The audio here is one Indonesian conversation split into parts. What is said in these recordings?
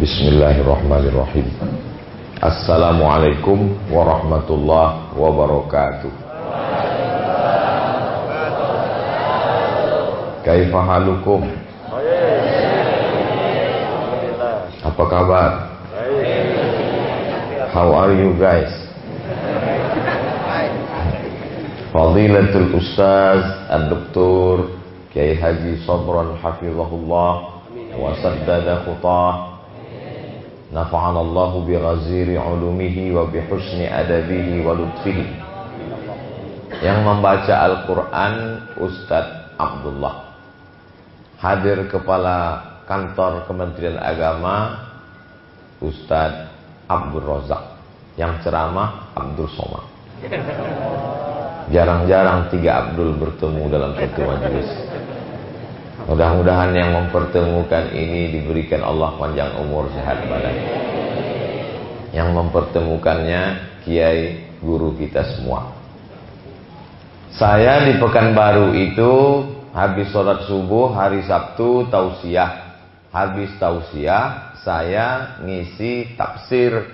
Bismillahirrahmanirrahim. Assalamualaikum warahmatullahi wabarakatuh. Kaifa halukum? Apa kabar? How are you guys? Fadilatul Ustaz Ad-Doktor Kiai Haji Sabran Hafizahullah wa saddada khutah, nafa'anallahu bi ghaziri ulumihi wa bi husni adabihi wa lutfihi. Yang membaca Al-Quran Ustadz Abdullah. Hadir Kepala Kantor Kementerian Agama Ustadz Abdul Razak. Yang ceramah Abdul Somad. Jarang-jarang 3 Abdul bertemu dalam satu majelis. Mudah-mudahan yang mempertemukan ini diberikan Allah panjang umur sehat badan. Yang mempertemukannya Kiai guru kita semua. Saya di Pekanbaru itu habis sholat subuh hari Sabtu tausiah. Habis tausiah saya ngisi tafsir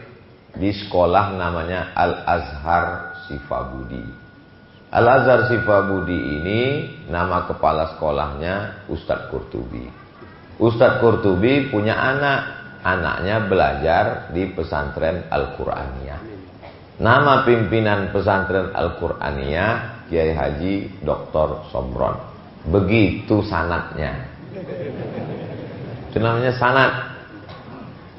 di sekolah namanya Al-Azhar Sifabudi. Al-Azhar Sifabudi ini nama kepala sekolahnya Ustadz Qurtubi. Ustadz Qurtubi punya anak. Anaknya belajar di pesantren Al-Quraniyah. Nama pimpinan pesantren Al-Quraniyah Kiai Haji Dr. Sobron. Begitu sanadnya. Itu namanya sanad.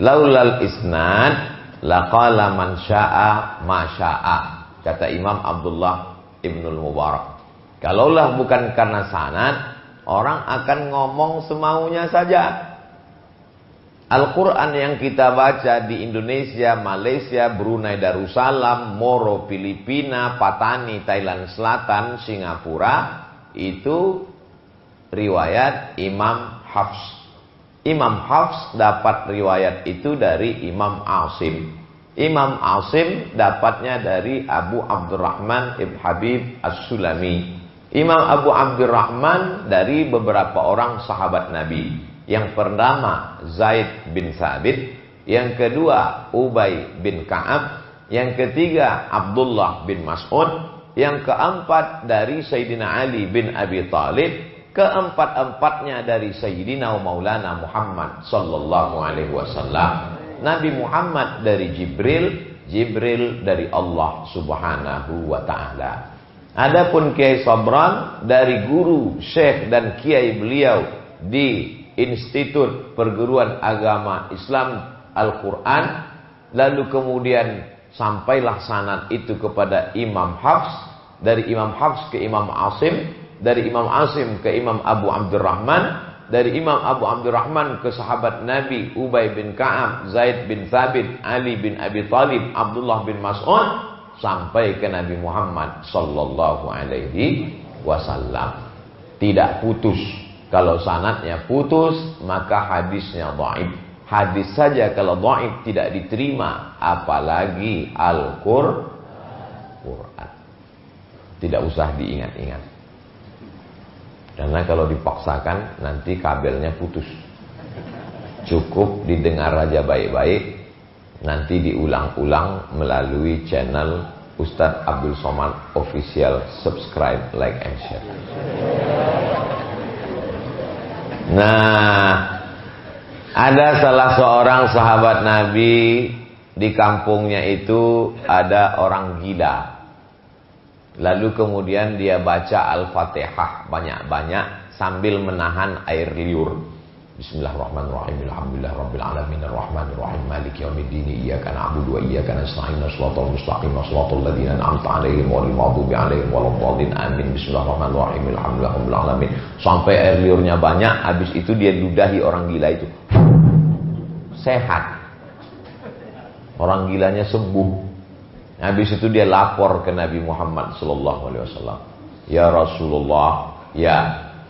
Laulal isnad laqala man sya'a ma sya'a. Kata Imam Abdullah Ibnul Mubarak. Kalaulah bukan karena sanad, orang akan ngomong semaunya saja. Al-Quran yang kita baca di Indonesia, Malaysia, Brunei Darussalam, Moro, Filipina, Patani, Thailand Selatan, Singapura, itu riwayat Imam Hafs. Imam Hafs dapat riwayat itu dari Imam Asim. Imam Asim dapatnya dari Abu Abdurrahman Ibn Habib As-Sulami. Imam Abu Abdurrahman dari beberapa orang sahabat Nabi. Yang pertama Zaid bin Sabit, yang kedua Ubay bin Ka'ab, yang ketiga Abdullah bin Mas'ud, yang keempat dari Sayyidina Ali bin Abi Talib, keempat-empatnya dari Sayyidina Maulana Muhammad sallallahu alaihi wasallam. Nabi Muhammad dari Jibril, Jibril dari Allah Subhanahu wa ta'ala. Adapun Kiai Sabran dari guru, syekh dan kiai beliau di Institut Perguruan Agama Islam Al-Quran, lalu kemudian sampailah sanad itu kepada Imam Hafs, dari Imam Hafs ke Imam Asim, dari Imam Asim ke Imam Abu Abdurrahman, dari Imam Abu Abdurrahman ke sahabat Nabi Ubay bin Ka'ab, Zaid bin Thabit, Ali bin Abi Talib, Abdullah bin Mas'ud, sampai ke Nabi Muhammad sallallahu alaihi wasallam. Tidak putus. Kalau sanadnya putus, maka hadisnya dhaif. Hadis saja kalau dhaif tidak diterima, apalagi Al-Qur'an. Tidak usah diingat-ingat. Karena kalau dipaksakan nanti kabelnya putus. Cukup didengar aja baik-baik. Nanti diulang-ulang melalui channel Ustadz Abdul Somad Official. Subscribe, like, and share. Nah, ada salah seorang sahabat Nabi di kampungnya itu ada orang gila. Lalu kemudian dia baca Al-Fatihah banyak-banyak sambil menahan air liur. Bismillahirrahmanirrahim. Alhamdulillahirabbil alamin arrahmanir rahim maliki yaumiddin iyyaka na'budu wa iyyaka nasta'in shiratal mustaqim shiratal ladzina an'amta 'alaihim ghairil maghdubi 'alaihim waladdallin amin. Bismillahirrahmanirrahim. Alhamdulillahirabbil alamin. Sampai air liurnya banyak, habis itu dia ludahi orang gila itu. Sehat. Orang gilanya sembuh. Habis itu dia lapor ke Nabi Muhammad sallallahu alaihi wasallam. Ya Rasulullah, ya,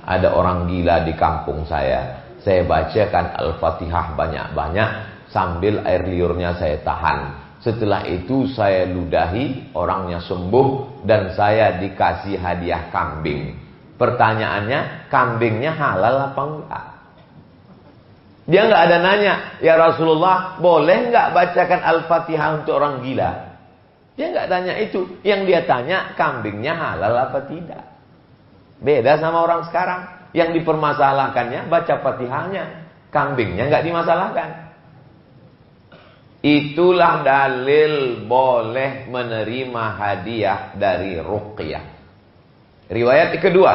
ada orang gila di kampung saya. Saya bacakan Al-Fatihah banyak-banyak sambil air liurnya saya tahan. Setelah itu saya ludahi, orangnya sembuh dan saya dikasih hadiah kambing. Pertanyaannya, kambingnya halal apa enggak? Dia nggak ada nanya, ya Rasulullah, boleh nggak bacakan Al-Fatihah untuk orang gila? Dia nggak tanya itu. Yang dia tanya, kambingnya halal apa tidak. Beda sama orang sekarang. Yang dipermasalahkannya baca Fatihahnya, kambingnya nggak dimasalahkan. Itulah dalil boleh menerima hadiah dari ruqyah. Riwayat kedua,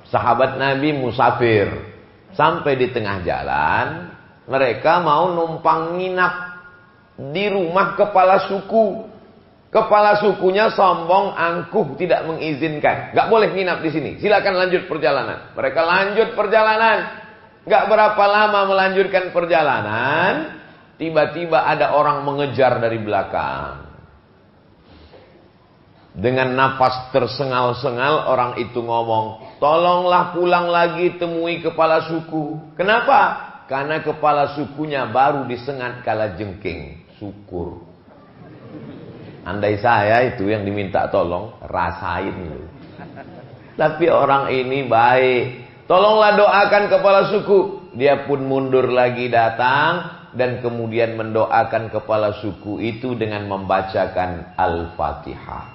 sahabat Nabi musafir. Sampai di tengah jalan, mereka mau numpang nginap di rumah kepala suku. Kepala sukunya sombong, angkuh, tidak mengizinkan. Gak boleh nginap di sini. Silakan lanjut perjalanan. Mereka lanjut perjalanan. Gak berapa lama melanjutkan perjalanan, tiba-tiba ada orang mengejar dari belakang. Dengan napas tersengal-sengal orang itu ngomong, tolonglah pulang lagi temui kepala suku. Kenapa? Karena kepala sukunya baru disengat kalajengking. Syukur. Andai saya itu yang diminta tolong, rasain. Tapi orang ini baik. Tolonglah doakan kepala suku. Dia pun mundur lagi datang dan kemudian mendoakan kepala suku itu dengan membacakan Al-Fatihah.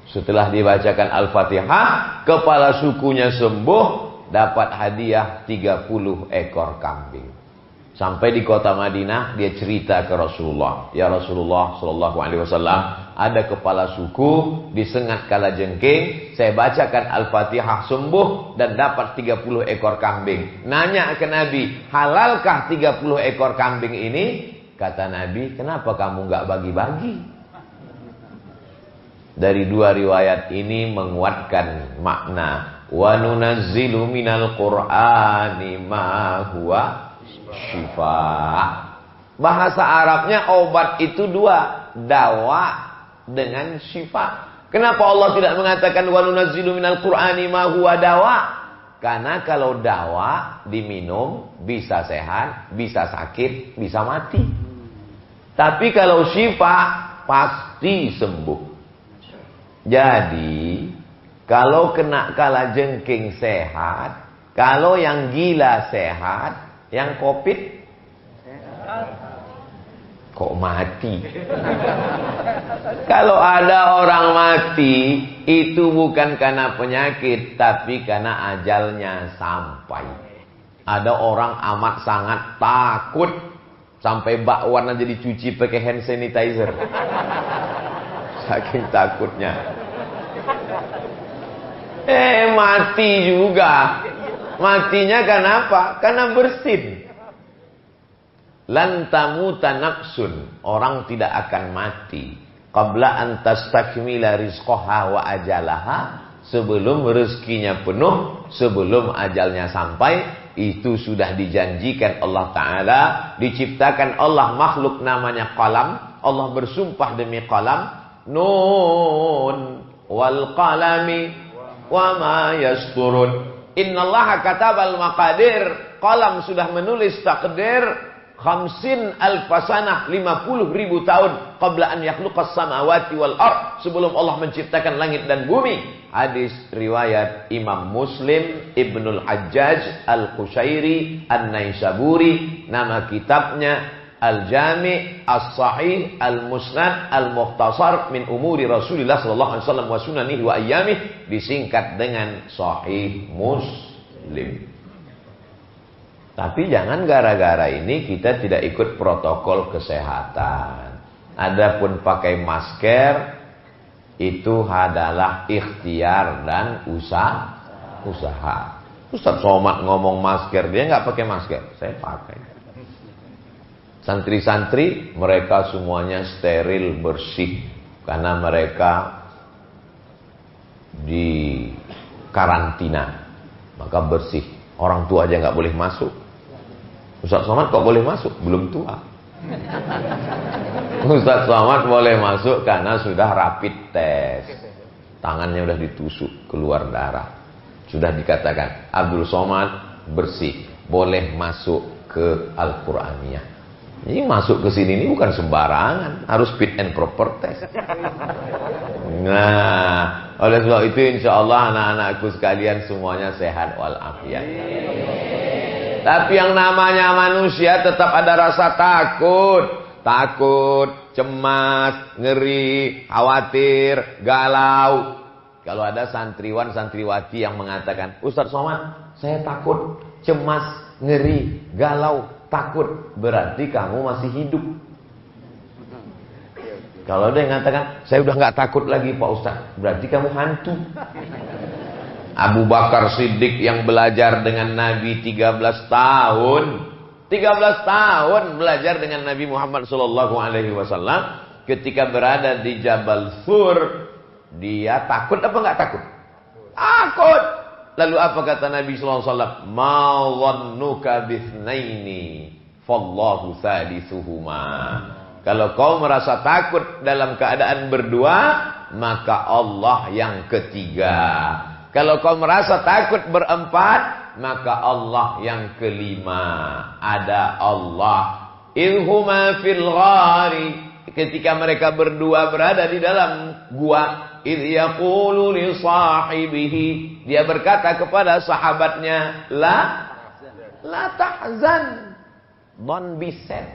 Setelah dibacakan Al-Fatihah, kepala sukunya sembuh, dapat hadiah 30 ekor kambing. Sampai di kota Madinah, dia cerita ke Rasulullah. Ya Rasulullah sallallahu alaihi wasallam, ada kepala suku disengat kalajengking, saya bacakan Al-Fatihah sembuh dan dapat 30 ekor kambing. Nanya ke Nabi, halalkah 30 ekor kambing ini? Kata Nabi, kenapa kamu nggak bagi-bagi? Dari dua riwayat ini menguatkan makna wa nunazzilu minal qur'ani ma huwa syifa. Bahasa Arabnya obat itu dua, dawa dengan syifa. Kenapa Allah tidak mengatakan wa nunazzilu minal qur'ani ma huwa dawa? Karena kalau dawa diminum bisa sehat, bisa sakit, bisa mati. Tapi kalau syifa pasti sembuh. Jadi, kalau kena kalajengking sehat, kalau yang gila sehat, yang COVID kok mati? Kalau ada orang mati, itu bukan karena penyakit, tapi karena ajalnya sampai. Ada orang amat sangat takut, sampai bakwan aja dicuci pakai hand sanitizer. Saking takutnya. Mati juga. Matinya kenapa? Karena bersin. Lan tamuta nafsun. Orang tidak akan mati qabla an tastakmila rizqaha wa ajalaha. Sebelum rezekinya penuh, sebelum ajalnya sampai, itu sudah dijanjikan Allah Ta'ala. Diciptakan Allah makhluk namanya qalam. Allah bersumpah demi qalam, Nun wal qalami wa ma yasturun. Innallaha katabal maqadir. Qalam sudah menulis takdir 50 alfasanah, 50.000 tahun qabla an yakhluqas samawati wal ard, sebelum Allah menciptakan langit dan bumi. Hadis riwayat Imam Muslim, Ibnul Hajjaj Al-Qushairi An-Naisaburi. Nama kitabnya Al-Jami' As-Sahih Al-Musnad Al-Mukhtasar min umuri Rasulillah sallallahu alaihi wasallam wa sunanihi wa ayyamih, disingkat dengan Sahih Muslim. Tapi jangan gara-gara ini kita tidak ikut protokol kesehatan. Adapun pakai masker itu adalah ikhtiar dan usaha. Ustaz Somad ngomong masker, dia nggak pakai masker, saya pakai. Santri-santri mereka semuanya steril, bersih, karena mereka di karantina, maka bersih. Orang tua aja nggak boleh masuk. Ustaz Somad kok boleh masuk? Belum tua. Ustaz Somad boleh masuk karena sudah rapid test, tangannya udah ditusuk, keluar darah. Sudah dikatakan Abdul Somad bersih, boleh masuk ke Al-Quraniyah. Ini masuk ke sini ini bukan sembarangan, harus fit and proper test. Nah, oleh sebab itu insya Allah anak-anakku sekalian semuanya sehat walafiat. Tapi yang namanya manusia tetap ada rasa takut. Takut, cemas, ngeri, khawatir, galau. Kalau ada santriwan, santriwati yang mengatakan, Ustaz Somad, saya takut, cemas, ngeri, galau, takut. Berarti kamu masih hidup. Kalau ada yang mengatakan, saya udah gak takut lagi Pak Ustaz, berarti kamu hantu. Abu Bakar Siddiq yang belajar dengan Nabi 13 tahun. 13 tahun belajar dengan Nabi Muhammad SAW. Ketika berada di Jabal Sur, dia takut apa enggak takut? Takut. Lalu apa kata Nabi SAW? Ma dhannuka bithnaini fallahu thalithuhuma. Kalau kau merasa takut dalam keadaan berdua, maka Allah yang ketiga. Kalau kau merasa takut berempat, maka Allah yang kelima. Ada Allah. Ilhuma fil ghari. Ketika mereka berdua berada di dalam gua, idh yaqulu li sahibihi, dia berkata kepada sahabatnya, la tahzan, don't be sad.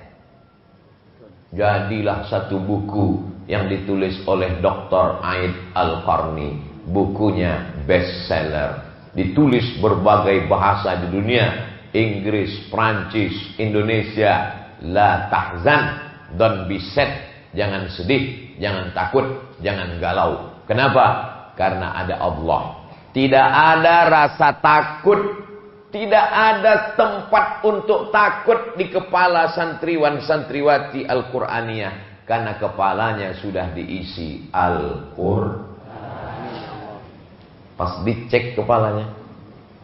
Jadilah satu buku yang ditulis oleh Dr. Aid Al-Qarni. Bukunya bestseller, ditulis berbagai bahasa di dunia, Inggris, Prancis, Indonesia. La tahzan, don't be sad, jangan sedih, jangan takut, jangan galau. Kenapa? Karena ada Allah. Tidak ada rasa takut, tidak ada tempat untuk takut di kepala santriwan santriwati Al-Qur'aniyah, karena kepalanya sudah diisi Al-Qur'an. Pas dicek kepalanya,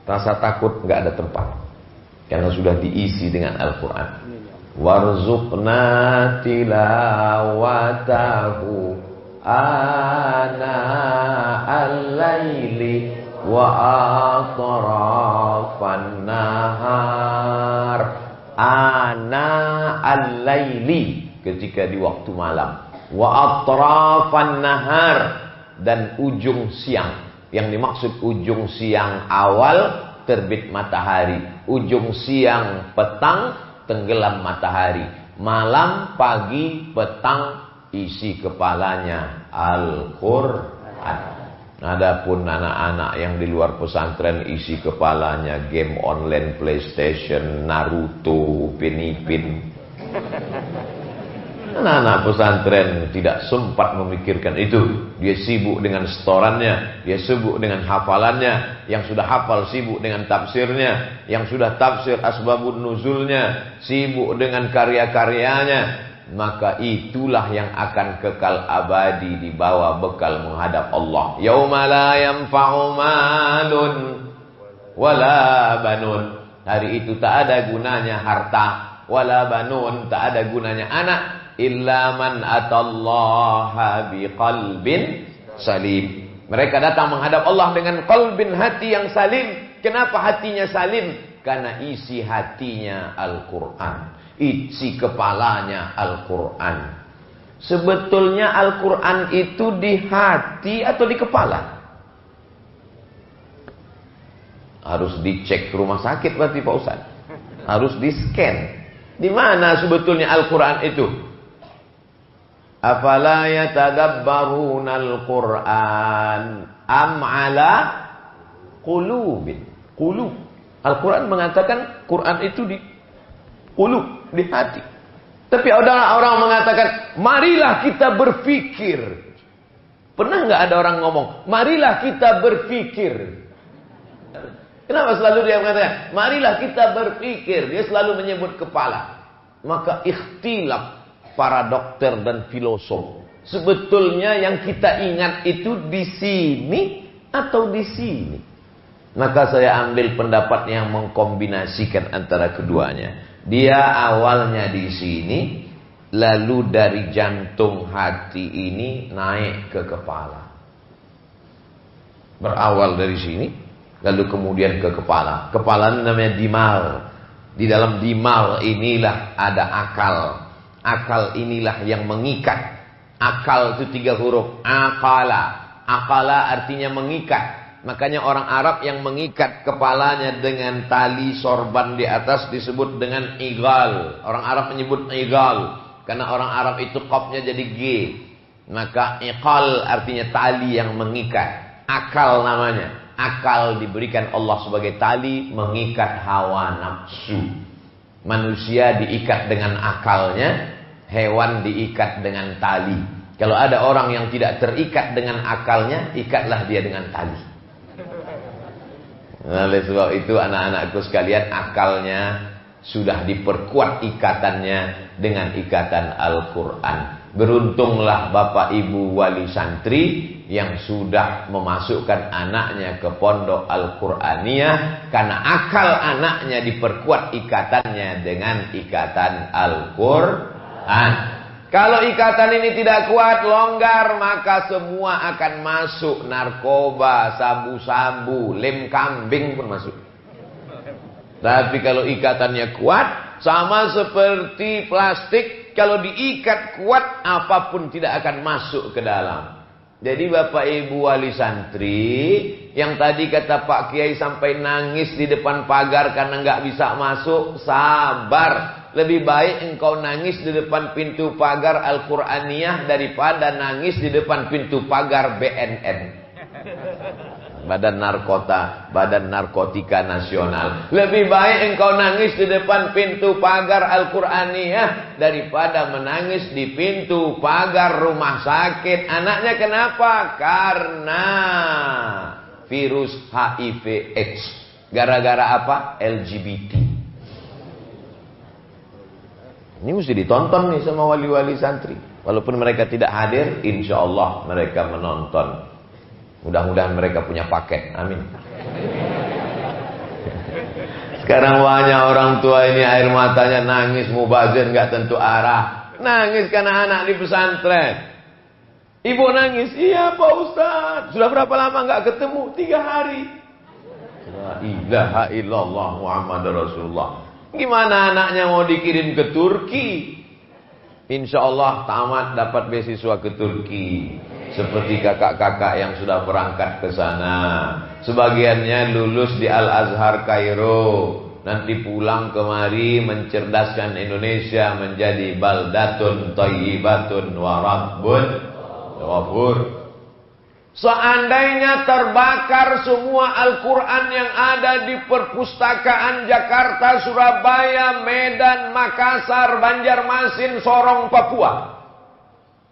rasa takut nggak ada tempat, karena sudah diisi dengan Al-Quran. Warzuqna tilawatahu ana al-laili wa atrafan nahar. Ana al-laili, ketika di waktu malam, wa atrafan nahar, dan ujung siang. Yang dimaksud ujung siang awal terbit matahari, ujung siang petang tenggelam matahari, malam, pagi, petang isi kepalanya Al-Quran. Adapun anak-anak yang di luar pesantren isi kepalanya game online, PlayStation, Naruto, Pinipin. Anak-anak pesantren tidak sempat memikirkan itu. Dia sibuk dengan setorannya, dia sibuk dengan hafalannya. Yang sudah hafal sibuk dengan tafsirnya, yang sudah tafsir asbabun nuzulnya, sibuk dengan karya-karyanya. Maka itulah yang akan kekal abadi di bawah bekal menghadap Allah. Yauma la yanfa'u malun wala banun. Hari itu tak ada gunanya harta, wala banun, tak ada gunanya anak, illa man atallaha biqalbin salim. Mereka datang menghadap Allah dengan qalbin, hati yang salim. Kenapa hatinya salim? Karena isi hatinya Al-Quran, isi kepalanya Al-Quran. Sebetulnya Al-Quran itu di hati atau di kepala? Harus dicek ke rumah sakit berarti Pak Ustaz. Harus di scan. Di mana sebetulnya Al-Quran itu? Afala yatadabbaruna al-Qur'an am ala qulubin. Qulub. Al-Quran mengatakan Quran itu di qulub, di hati. Tapi ada orang mengatakan, marilah kita berpikir. Pernah nggak ada orang ngomong, marilah kita berpikir? Kenapa selalu dia mengatakan, marilah kita berpikir? Dia selalu menyebut kepala. Maka ikhtilaf para dokter dan filosof. Sebetulnya yang kita ingat itu di sini atau di sini? Maka saya ambil pendapat yang mengkombinasikan antara keduanya. Dia awalnya di sini, lalu dari jantung hati ini naik ke kepala. Berawal dari sini, lalu kemudian ke kepala. Kepala namanya dimal. Di dalam dimal inilah ada akal. Akal inilah yang mengikat. Akal itu 3 huruf. Akala. Akala artinya mengikat. Makanya orang Arab yang mengikat kepalanya dengan tali sorban di atas disebut dengan igal. Orang Arab menyebut igal. Karena orang Arab itu qafnya jadi G. Maka iqal artinya tali yang mengikat. Akal namanya. Akal diberikan Allah sebagai tali mengikat hawa nafsu. Manusia diikat dengan akalnya. Hewan diikat dengan tali. Kalau ada orang yang tidak terikat dengan akalnya, ikatlah dia dengan tali. Oleh sebab itu anak-anakku sekalian, akalnya sudah diperkuat ikatannya dengan ikatan Al-Quran. Beruntunglah Bapak Ibu wali santri yang sudah memasukkan anaknya ke pondok Al-Quraniyah, karena akal anaknya diperkuat ikatannya dengan ikatan Al-Quran. Kalau ikatan ini tidak kuat, longgar, maka semua akan masuk. Narkoba, sabu-sabu, lem kambing pun masuk. Tapi kalau ikatannya kuat, sama seperti plastik, kalau diikat kuat, apapun tidak akan masuk ke dalam. Jadi Bapak Ibu wali santri, yang tadi kata Pak Kiai sampai nangis di depan pagar karena nggak bisa masuk, sabar. Lebih baik engkau nangis di depan pintu pagar Al-Quraniyah daripada nangis di depan pintu pagar BNN. Badan Narkotika Nasional. Lebih baik engkau nangis di depan pintu pagar Al-Quraniyah daripada menangis di pintu pagar rumah sakit. Anaknya kenapa? Karena virus HIV AIDS. Gara-gara apa? LGBT. Ini mesti ditonton nih sama wali-wali santri. Walaupun mereka tidak hadir, insya Allah mereka menonton. Mudah-mudahan mereka punya paket. Amin. Sekarang banyak orang tua ini air matanya nangis, mubazir nggak tentu arah. Nangis karena anak di pesantren. Ibu nangis, iya Pak Ustadz. Sudah berapa lama nggak ketemu? 3 hari. La ilaha illallah Muhammad Rasulullah. Gimana anaknya mau dikirim ke Turki? Insya Allah tamat dapat beasiswa ke Turki. Seperti kakak-kakak yang sudah berangkat ke sana. Sebagiannya lulus di Al-Azhar Kairo. Nanti pulang kemari mencerdaskan Indonesia menjadi baldatun thayyibatun wa rabbun ghafur. Seandainya terbakar semua Al-Quran yang ada di perpustakaan Jakarta, Surabaya, Medan, Makassar, Banjarmasin, Sorong, Papua.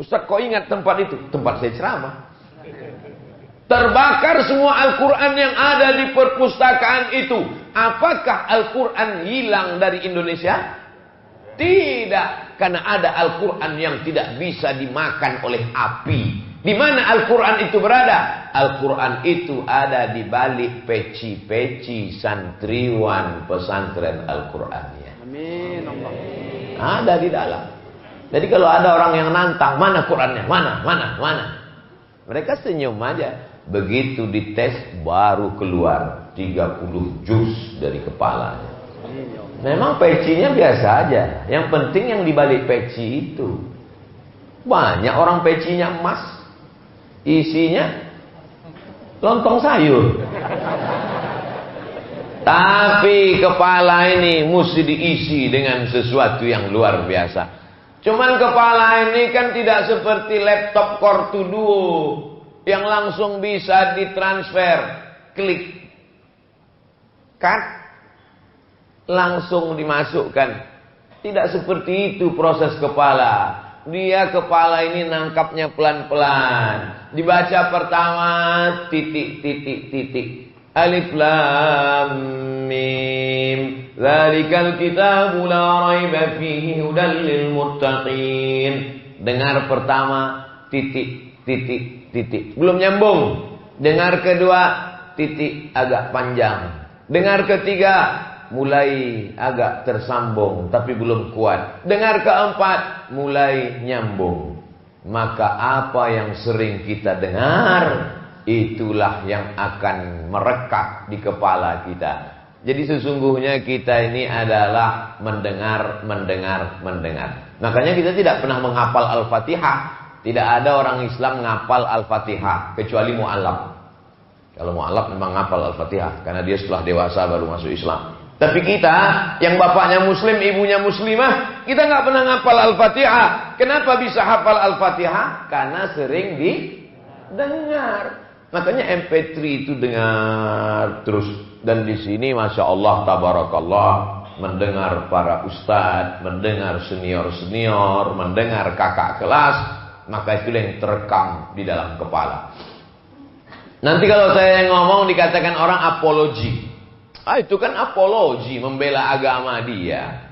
Ustaz kok ingat tempat itu? Tempat saya ceramah. Terbakar semua Al-Quran yang ada di perpustakaan itu. Apakah Al-Quran hilang dari Indonesia? Tidak. Karena ada Al-Quran yang tidak bisa dimakan oleh api. Di mana Al-Quran itu berada? Al-Quran itu ada di balik peci-peci santriwan pesantren Al-Quraniyah. Amin Allah. Ada di dalam. Jadi kalau ada orang yang nantang, mana Qurannya? Mana? Mereka senyum aja. Begitu dites baru keluar 30 juz dari kepalanya. Memang pecinya biasa aja. Yang penting yang di balik peci itu. Banyak orang pecinya emas. Isinya lontong sayur. Tapi kepala ini mesti diisi dengan sesuatu yang luar biasa. Cuman kepala ini kan tidak seperti laptop Core 2 Duo yang langsung bisa ditransfer, klik, cut, langsung dimasukkan. Tidak seperti itu proses kepala. Dia kepala ini nangkapnya pelan-pelan. Dibaca pertama titik. Alif lam mim. Dzalikal kitabu la raiba fihi hudal lil muttaqin. Dengar pertama titik. Belum nyambung. Dengar kedua titik agak panjang. Dengar ketiga mulai agak tersambung tapi belum kuat. Dengar keempat mulai nyambung. Maka apa yang sering kita dengar, itulah yang akan merekat di kepala kita. Jadi sesungguhnya kita ini adalah mendengar. Makanya kita tidak pernah menghafal Al-Fatihah. Tidak ada orang Islam menghafal Al-Fatihah kecuali mu'allaf. Kalau mualaf memang ngapal Al-Fatihah, karena dia setelah dewasa baru masuk Islam. Tapi kita, yang bapaknya muslim, ibunya muslimah, kita nggak pernah ngapal Al-Fatihah. Kenapa bisa hafal Al-Fatihah? Karena sering didengar. Makanya MP3 itu dengar terus. Dan di sini Masya Allah, tabarakallah, mendengar para ustadz, mendengar senior-senior, mendengar kakak kelas, maka itu yang terekam di dalam kepala. Nanti kalau saya ngomong dikatakan orang apologi. Itu kan apologi, membela agama dia.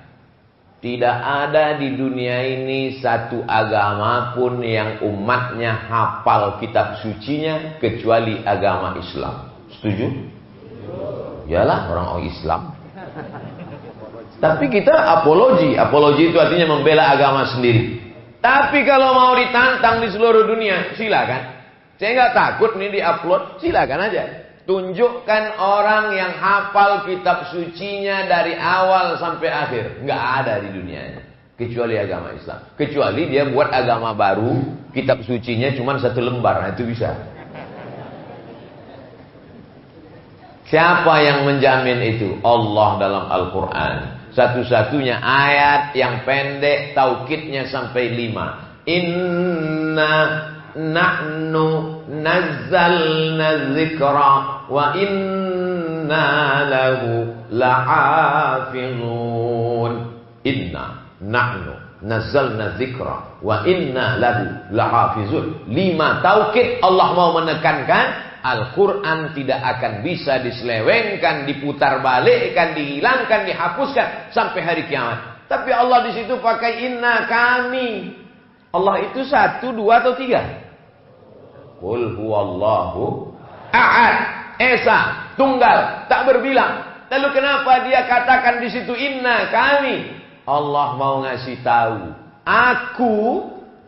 Tidak ada di dunia ini satu agama pun yang umatnya hafal kitab sucinya kecuali agama Islam. Setuju? Yalah, orang Islam. Tapi kita apologi. Apologi itu artinya membela agama sendiri. Tapi kalau mau ditantang di seluruh dunia, silakan. Saya nggak takut nih diupload, silakan aja. Tunjukkan orang yang hafal kitab sucinya dari awal sampai akhir. Nggak ada di dunia ini, kecuali agama Islam. Kecuali dia buat agama baru, kitab sucinya cuma 1 lembar, nah itu bisa. Siapa yang menjamin itu? Allah dalam Al-Quran. Satu-satunya ayat yang pendek, taukidnya sampai 5. Inna nahnu nazzalna dzikra wa inna lahu lahafizun. Inna nahnu nazzalna dzikra wa inna lahu lahafizun. 5 taukid. Allah mau menekankan Al-Quran tidak akan bisa diselewengkan, diputar balikkan, dihilangkan, dihapuskan sampai hari kiamat. Tapi Allah di situ pakai inna, kami. Allah itu 1, 2 atau 3? Qul huwallahu ahad, esa, tunggal, tak berbilang. Lalu kenapa dia katakan di situ inna, kami? Allah mau ngasih tahu, aku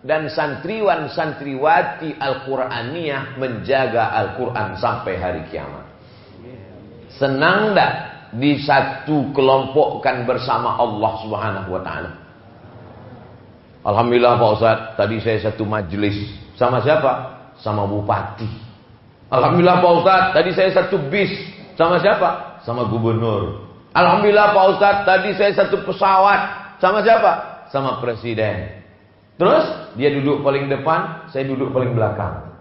dan santriwan-santriwati Al-Quraniyah menjaga Al-Quran sampai hari kiamat. Senang tak disatu kelompokkan bersama Allah Subhanahu wa ta'ala? Alhamdulillah Pak Ustadz, tadi saya satu majelis. Sama siapa? Sama bupati. Alhamdulillah Pak Ustadz, tadi saya satu bis. Sama siapa? Sama gubernur. Alhamdulillah Pak Ustadz, tadi saya satu pesawat. Sama siapa? Sama presiden. Terus dia duduk paling depan, saya duduk paling belakang.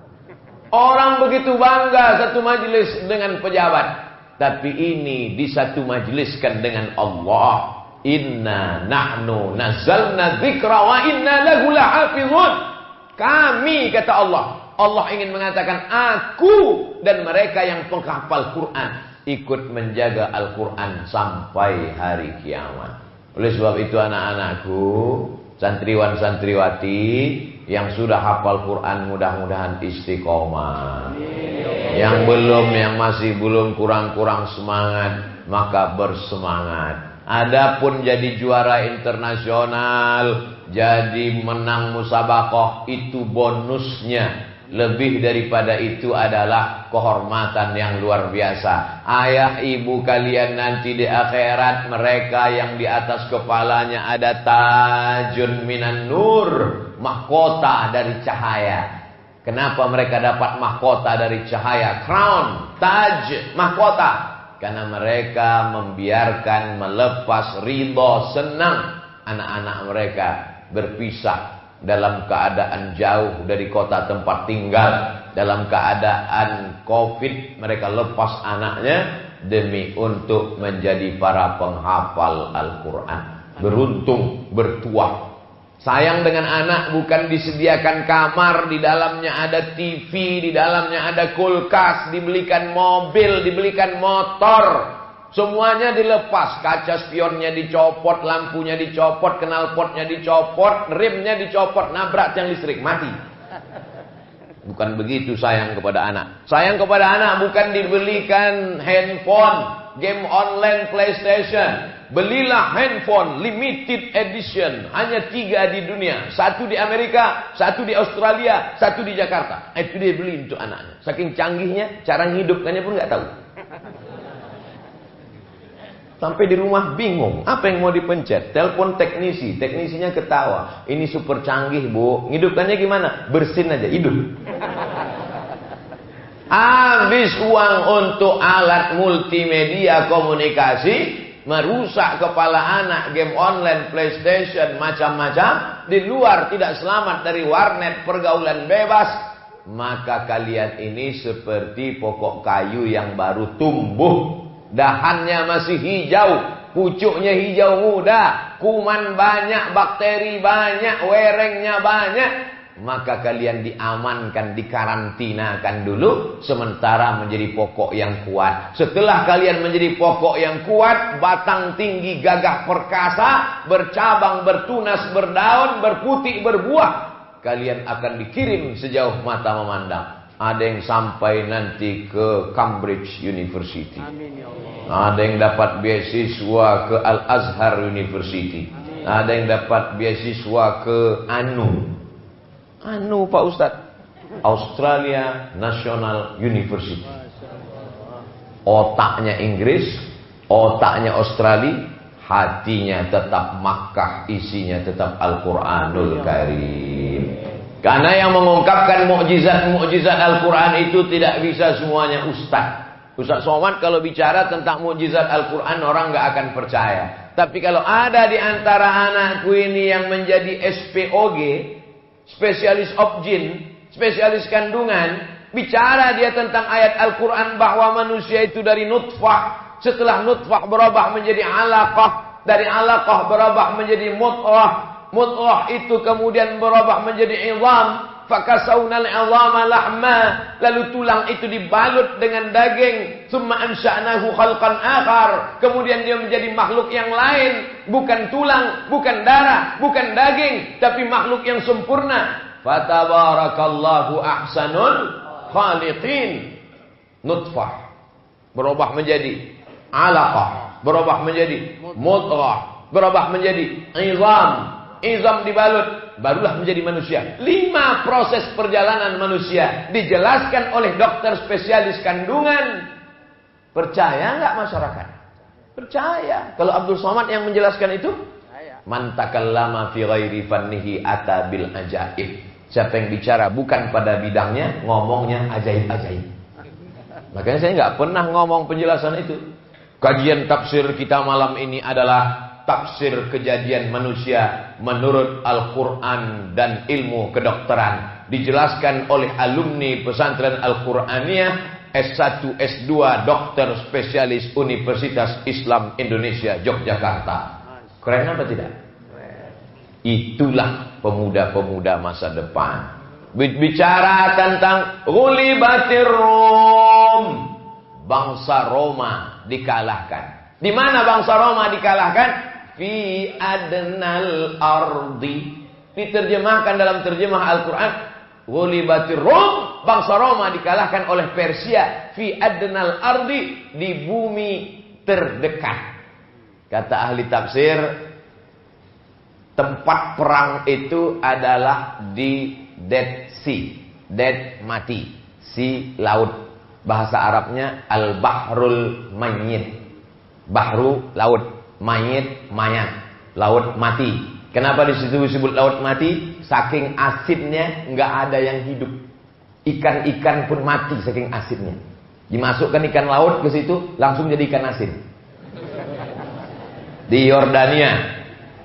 Orang begitu bangga satu majelis dengan pejabat. Tapi ini di satu majeliskan dengan Allah. Inna nahnu nazzalna dzikra wa inna lahu lahafizun. Kami, kata Allah. Allah ingin mengatakan aku dan mereka yang penghafal Quran ikut menjaga Al-Quran sampai hari kiamat. Oleh sebab itu anak-anakku, santriwan-santriwati yang sudah hafal Quran mudah-mudahan istiqomah. Yang belum, yang masih belum, kurang-kurang semangat, maka bersemangat. Adapun jadi juara internasional, jadi menang musabaqah, itu bonusnya. Lebih daripada itu adalah kehormatan yang luar biasa. Ayah ibu kalian nanti di akhirat, mereka yang di atas kepalanya ada tajun minan nur, mahkota dari cahaya. Kenapa mereka dapat mahkota dari cahaya? Crown, taj, mahkota. Karena mereka membiarkan, melepas, ridho, senang anak-anak mereka berpisah dalam keadaan jauh dari kota tempat tinggal, dalam keadaan COVID, mereka lepas anaknya demi untuk menjadi para penghafal Al-Quran. Beruntung, bertuah. Sayang dengan anak bukan disediakan kamar, di dalamnya ada TV, di dalamnya ada kulkas, dibelikan mobil, dibelikan motor. Semuanya dilepas, kaca spionnya dicopot, lampunya dicopot, knalpotnya dicopot, remnya dicopot, nabrak tiang listrik, mati. Bukan begitu sayang kepada anak. Sayang kepada anak bukan dibelikan handphone, game online, PlayStation. Belilah handphone limited edition, hanya 3 di dunia, 1 di Amerika, 1 di Australia, 1 di Jakarta. Itu dia beli untuk anaknya. Saking canggihnya, cara menghidupkannya pun nggak tahu. Sampai di rumah bingung, apa yang mau dipencet? Telepon teknisi, teknisinya ketawa. Ini super canggih bu, hidupkannya gimana? Bersin aja, hidup. Habis uang untuk alat multimedia komunikasi, merusak kepala anak, game online, PlayStation, macam-macam. Di luar tidak selamat dari warnet, pergaulan bebas. Maka kalian ini seperti pokok kayu yang baru tumbuh. Dahannya masih hijau, pucuknya hijau muda, kuman banyak, bakteri banyak, werengnya banyak. Maka kalian diamankan, dikarantinakan dulu, sementara menjadi pokok yang kuat. Setelah kalian menjadi pokok yang kuat, batang tinggi, gagah perkasa, bercabang, bertunas, berdaun, berputik, berbuah, kalian akan dikirim sejauh mata memandang. Ada yang sampai nanti ke Cambridge University. Amin ya Allah. Ada yang dapat beasiswa ke Al-Azhar University. Amin. Ada yang dapat beasiswa ke Pak Ustadz, Australia National University. Otaknya Inggris, otaknya Australia, hatinya tetap Makkah, isinya tetap Al-Quranul Karim. Karena yang mengungkapkan mukjizat-mukjizat Al-Quran itu tidak bisa semuanya Ustaz Somad kalau bicara tentang mukjizat Al-Quran orang nggak akan percaya. Tapi kalau ada di antara anakku ini yang menjadi SPOG, spesialis objin, spesialis kandungan, bicara dia tentang ayat Al-Quran bahwa manusia itu dari nutfah, setelah nutfah berubah menjadi alaqah, dari alaqah berubah menjadi mudghah, mudghah itu kemudian berubah menjadi izam, fakasawnal izama lahma, lalu tulang itu dibalut dengan daging, summa ansha'nahu khalqan akhar, kemudian dia menjadi makhluk yang lain, bukan tulang, bukan darah, bukan daging, tapi makhluk yang sempurna. Fatabarakallahu ahsanul khaliqin. Nutfah berubah menjadi alaqah, berubah menjadi mudghah, berubah menjadi izam, izam dibalut, barulah menjadi manusia. 5 proses perjalanan manusia dijelaskan oleh dokter spesialis kandungan. Percaya nggak masyarakat? Percaya. Kalau Abdul Somad yang menjelaskan itu, man takallama fi ghairi fannihi ata bil ajaib. Siapa yang bicara bukan pada bidangnya, ngomongnya ajaib-ajaib. Makanya saya nggak pernah ngomong penjelasan itu. Kajian tafsir kita malam ini adalah tafsir kejadian manusia menurut Al-Quran dan ilmu kedokteran. Dijelaskan oleh alumni pesantren Al-Quraniyah S1, S2, dokter spesialis Universitas Islam Indonesia Yogyakarta. Keren apa tidak? Itulah pemuda-pemuda masa depan. Bicara tentang ghulibatir Rum, bangsa Roma dikalahkan. Di mana bangsa Roma dikalahkan? Fi adnal ardi. Diterjemahkan dalam terjemah Al-Quran, ghulibatir Rum, bangsa Roma dikalahkan oleh Persia. Fi adnal ardi, di bumi terdekat. Kata ahli tafsir, tempat perang itu adalah di Dead Sea. Dead mati, Sea laut. Bahasa Arabnya Al-Bahrul Mayyit. Bahru laut, mayit mayat, laut mati. Kenapa disebut laut mati? Saking asidnya nggak ada yang hidup. Ikan-ikan pun mati saking asidnya. Dimasukkan ikan laut ke situ, langsung jadi ikan asin. Di Yordania.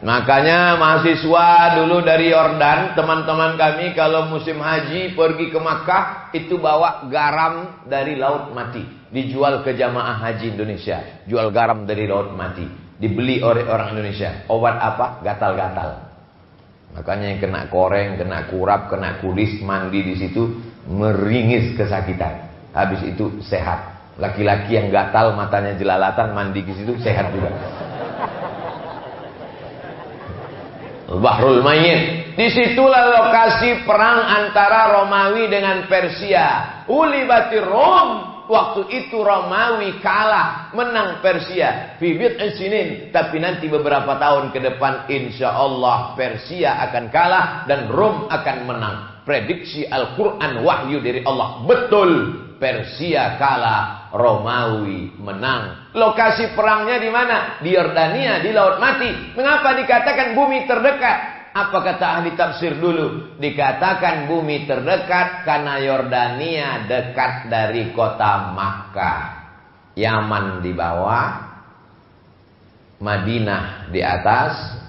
Makanya mahasiswa dulu dari Yordan, teman-teman kami kalau musim haji pergi ke Makkah, itu bawa garam dari laut mati. Dijual ke jamaah haji Indonesia. Jual garam dari laut mati. Dibeli oleh orang Indonesia. Obat apa? Gatal-gatal. Makanya yang kena koreng, kena kurap, kena kulis, mandi di situ, meringis kesakitan. Habis itu sehat. Laki-laki yang gatal, matanya jelalatan, mandi di situ, sehat juga. Bahrul Mayyit. Disitulah lokasi perang antara Romawi dengan Persia. Ulibatir Rum. Waktu itu Romawi kalah, menang Persia. Fi bid'i sinin. Tapi nanti beberapa tahun ke depan, insya Allah Persia akan kalah dan Rum akan menang. Prediksi Al-Quran wahyu dari Allah. Betul. Persia kalah, Romawi menang. Lokasi perangnya di mana? Di Yordania, di Laut Mati. Mengapa dikatakan bumi terdekat? Apa kata ahli tafsir dulu? Dikatakan bumi terdekat karena Yordania dekat dari kota Makkah. Yaman di bawah, Madinah di atas,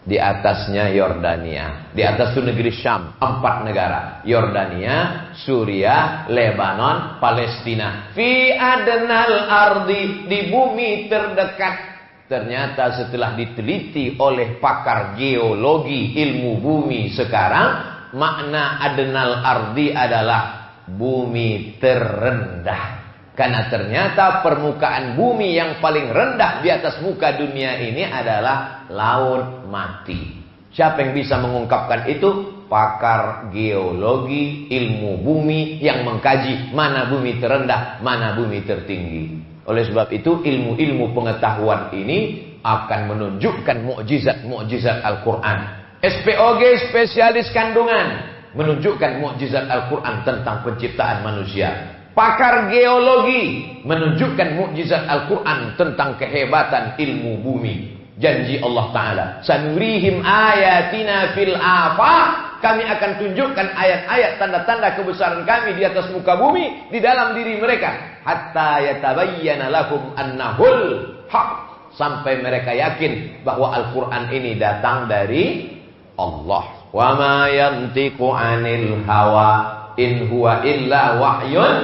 di atasnya Yordania. Di atas itu negeri Syam, 4 negara. Yordania, Suriah, Lebanon, Palestina. Fi adnal ardi, di bumi terdekat. Ternyata setelah diteliti oleh pakar geologi ilmu bumi sekarang, makna adnal ardi adalah bumi terendah. Karena ternyata permukaan bumi yang paling rendah di atas muka dunia ini adalah laut mati. Siapa yang bisa mengungkapkan itu? Pakar geologi ilmu bumi yang mengkaji mana bumi terendah, mana bumi tertinggi. Oleh sebab itu ilmu-ilmu pengetahuan ini akan menunjukkan mukjizat-mukjizat Al-Quran. SPOG, spesialis kandungan, menunjukkan mukjizat Al-Quran tentang penciptaan manusia. Pakar geologi menunjukkan mukjizat Al-Quran tentang kehebatan ilmu bumi. Janji Allah Ta'ala, sanurihim ayatina fil afaq. Kami akan tunjukkan ayat-ayat tanda-tanda kebesaran kami di atas muka bumi, di dalam diri mereka. Hatta yatabayyana lakum annahul haq. Sampai mereka yakin bahwa Al-Quran ini datang dari Allah. Wa ma yantiqu anil hawa in huwa illa wahyun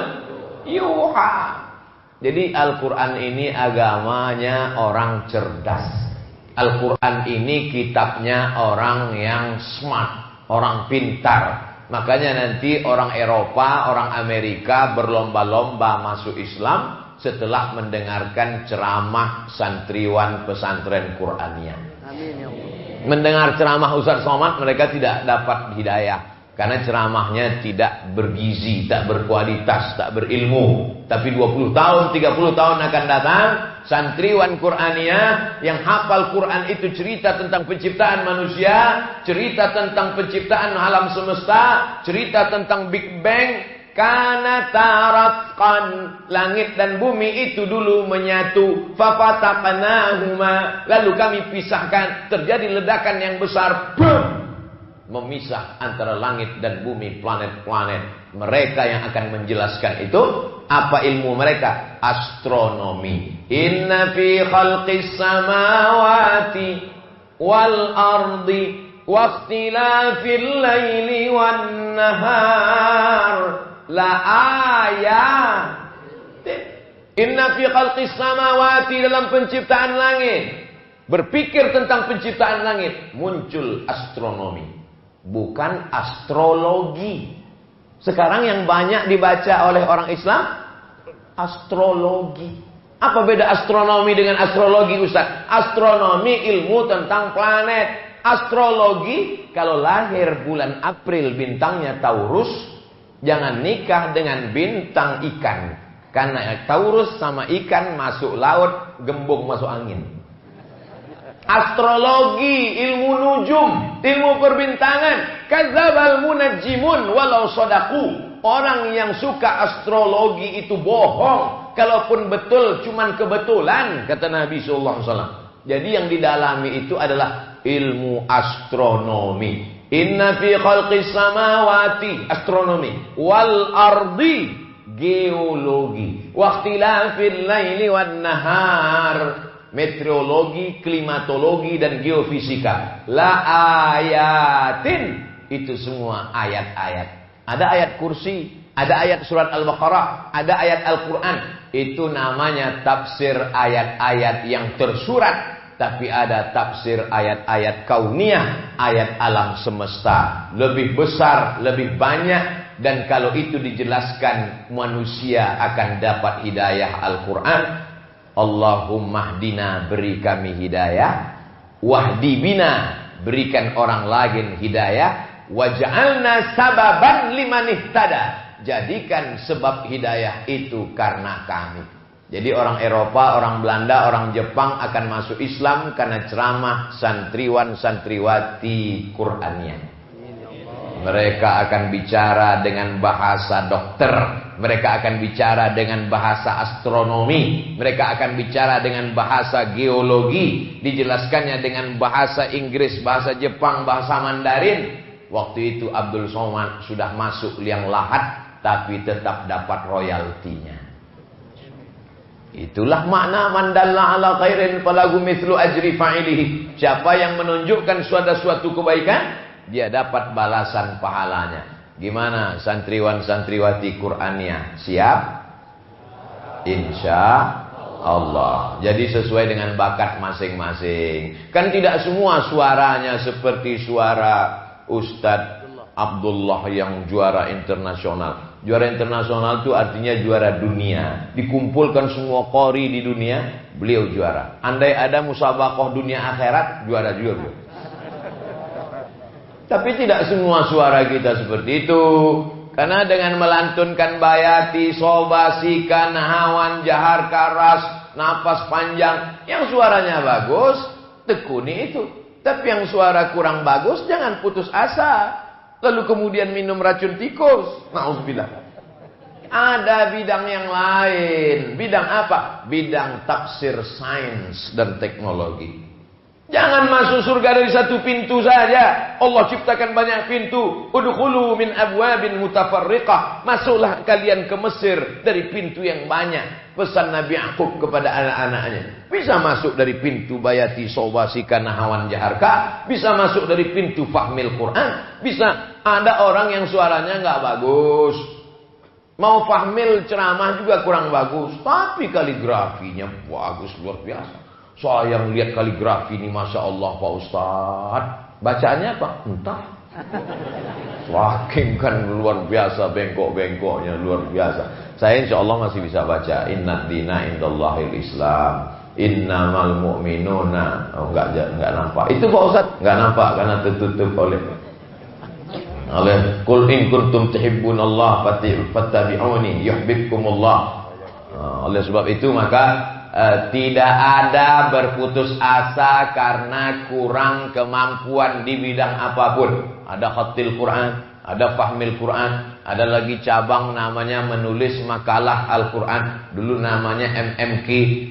yuha. Jadi Al-Quran ini agamanya orang cerdas. Al-Quran ini kitabnya orang yang smart, orang pintar. Makanya nanti orang Eropa, orang Amerika berlomba-lomba masuk Islam setelah mendengarkan ceramah santriwan pesantren Qur'aniyah. Amin ya Allah. Mendengar ceramah Ustaz Somad, mereka tidak dapat hidayah. Karena ceramahnya tidak bergizi, tak berkualitas, tak berilmu. Tapi 20 tahun, 30 tahun akan datang, santriwan Qur'aniyah yang hafal Quran itu cerita tentang penciptaan manusia, cerita tentang penciptaan alam semesta, cerita tentang Big Bang. Kana taratqan, langit dan bumi itu dulu menyatu. Fafataqnahuma, lalu kami pisahkan. Terjadi ledakan yang besar. Boom! Memisah antara langit dan bumi, planet-planet. Mereka yang akan menjelaskan itu. Apa ilmu mereka? Astronomi. Inna fi khalqis samawati wal ardi wa ikhtilafil laili wan nahar la ayat. Inna fi khalqis samawati, dalam penciptaan langit. Berpikir tentang penciptaan langit, muncul astronomi. Bukan astrologi. Sekarang yang banyak dibaca oleh orang Islam, astrologi. Apa beda astronomi dengan astrologi, Ustaz? Astronomi ilmu tentang planet. Astrologi, kalau lahir bulan April bintangnya Taurus, jangan nikah dengan bintang ikan. Karena Taurus sama ikan masuk laut, gembung masuk angin. Astrologi, ilmu nujum, ilmu perbintangan. Kadzabal munajjimun walau sadaku. Orang yang suka astrologi itu bohong. Kalaupun betul, cuman kebetulan, kata Nabi SAW. Jadi yang didalami itu adalah ilmu astronomi. Inna fi khalqis samawati, astronomi, wal ardi, geologi, wa ikhtilafil laili wan nahar, meteorologi, klimatologi, dan geofisika. La ayatin, itu semua ayat-ayat. Ada ayat kursi, ada ayat surat Al-Baqarah, ada ayat Al-Quran. Itu namanya tafsir ayat-ayat yang tersurat. Tapi ada tafsir ayat-ayat kauniyah, ayat alam semesta. Lebih besar, lebih banyak. Dan kalau itu dijelaskan, manusia akan dapat hidayah Al-Quran. Allahumma hdina, beri kami hidayah. Wahdi bina, berikan orang lain hidayah. Waj'alna sababan liman ihtada, jadikan sebab hidayah itu karena kami. Jadi orang Eropa, orang Belanda, orang Jepang akan masuk Islam karena ceramah santriwan santriwati Qur'aniyah. Mereka akan bicara dengan bahasa dokter. mereka akan bicara dengan bahasa astronomi, mereka akan bicara dengan bahasa geologi, dijelaskannya dengan bahasa Inggris, bahasa Jepang, bahasa Mandarin. Waktu itu Abdul Somad sudah masuk liang lahat, tapi tetap dapat royaltinya. Itulah makna mandalla ala khairin falahu mithlu ajri fa'ilihi. Siapa yang menunjukkan suatu kebaikan, dia dapat balasan pahalanya. Gimana santriwan-santriwati Qur'annya? Siap? Insya Allah. Jadi sesuai dengan bakat masing-masing. Kan tidak semua suaranya seperti suara Ustadz Abdullah yang juara internasional. Juara internasional itu artinya juara dunia. Dikumpulkan semua qori di dunia, beliau juara. Andai ada musabaqah dunia akhirat, juara juga. Tapi tidak semua suara kita seperti itu. Karena dengan melantunkan bayati, sobasikan, hawan, jahar, karas, napas panjang, yang suaranya bagus, tekuni itu. Tapi yang suara kurang bagus, jangan putus asa. Lalu kemudian minum racun tikus. Na'udzubillah. Ada bidang yang lain. Bidang apa? Bidang tafsir sains dan teknologi. Jangan masuk surga dari satu pintu saja. Allah ciptakan banyak pintu. Udkhulu min abwabin mutafarriqah. Masuklah kalian ke Mesir dari pintu yang banyak. Pesan Nabi Yaqub kepada anak-anaknya. Bisa masuk dari pintu bayati sobasika nahawan jaharka. Bisa masuk dari pintu fahmil Quran. Bisa. Ada orang yang suaranya nggak bagus. Mau fahmil ceramah juga kurang bagus. Tapi kaligrafinya bagus luar biasa. Saya melihat kaligrafi ini, Masya Allah Pak Ustadz. Bacaannya apa? Entah. Saking kan luar biasa, bengkok-bengkoknya luar biasa. Saya insya Allah masih bisa baca. Inna dina indallahil Islam. Innamal mu'minuna. Oh, enggak nampak. Itu Pak Ustadz enggak nampak karena tertutup oleh Qul in kuntum tuhibbunallah fattabi'uni yuhibbukumullah. Oleh sebab itu maka tidak ada berputus asa karena kurang kemampuan di bidang apapun. Ada khatil Quran, ada fahmil Quran, ada lagi cabang namanya menulis makalah Al-Quran. Dulu namanya MMQ,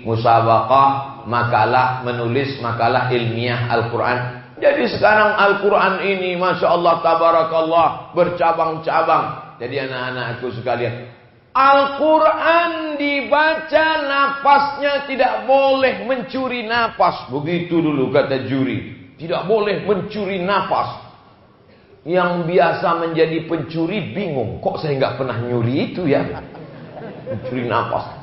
musabaqah makalah menulis makalah ilmiah Al-Quran. Jadi sekarang Al-Quran ini Masya Allah tabarakallah bercabang-cabang. Jadi anak-anakku sekalian, Al-Quran dibaca nafasnya tidak boleh mencuri nafas. Begitu dulu kata juri. Tidak boleh mencuri nafas. Yang biasa menjadi pencuri bingung. Kok saya nggak pernah nyuri itu ya? Mencuri nafas.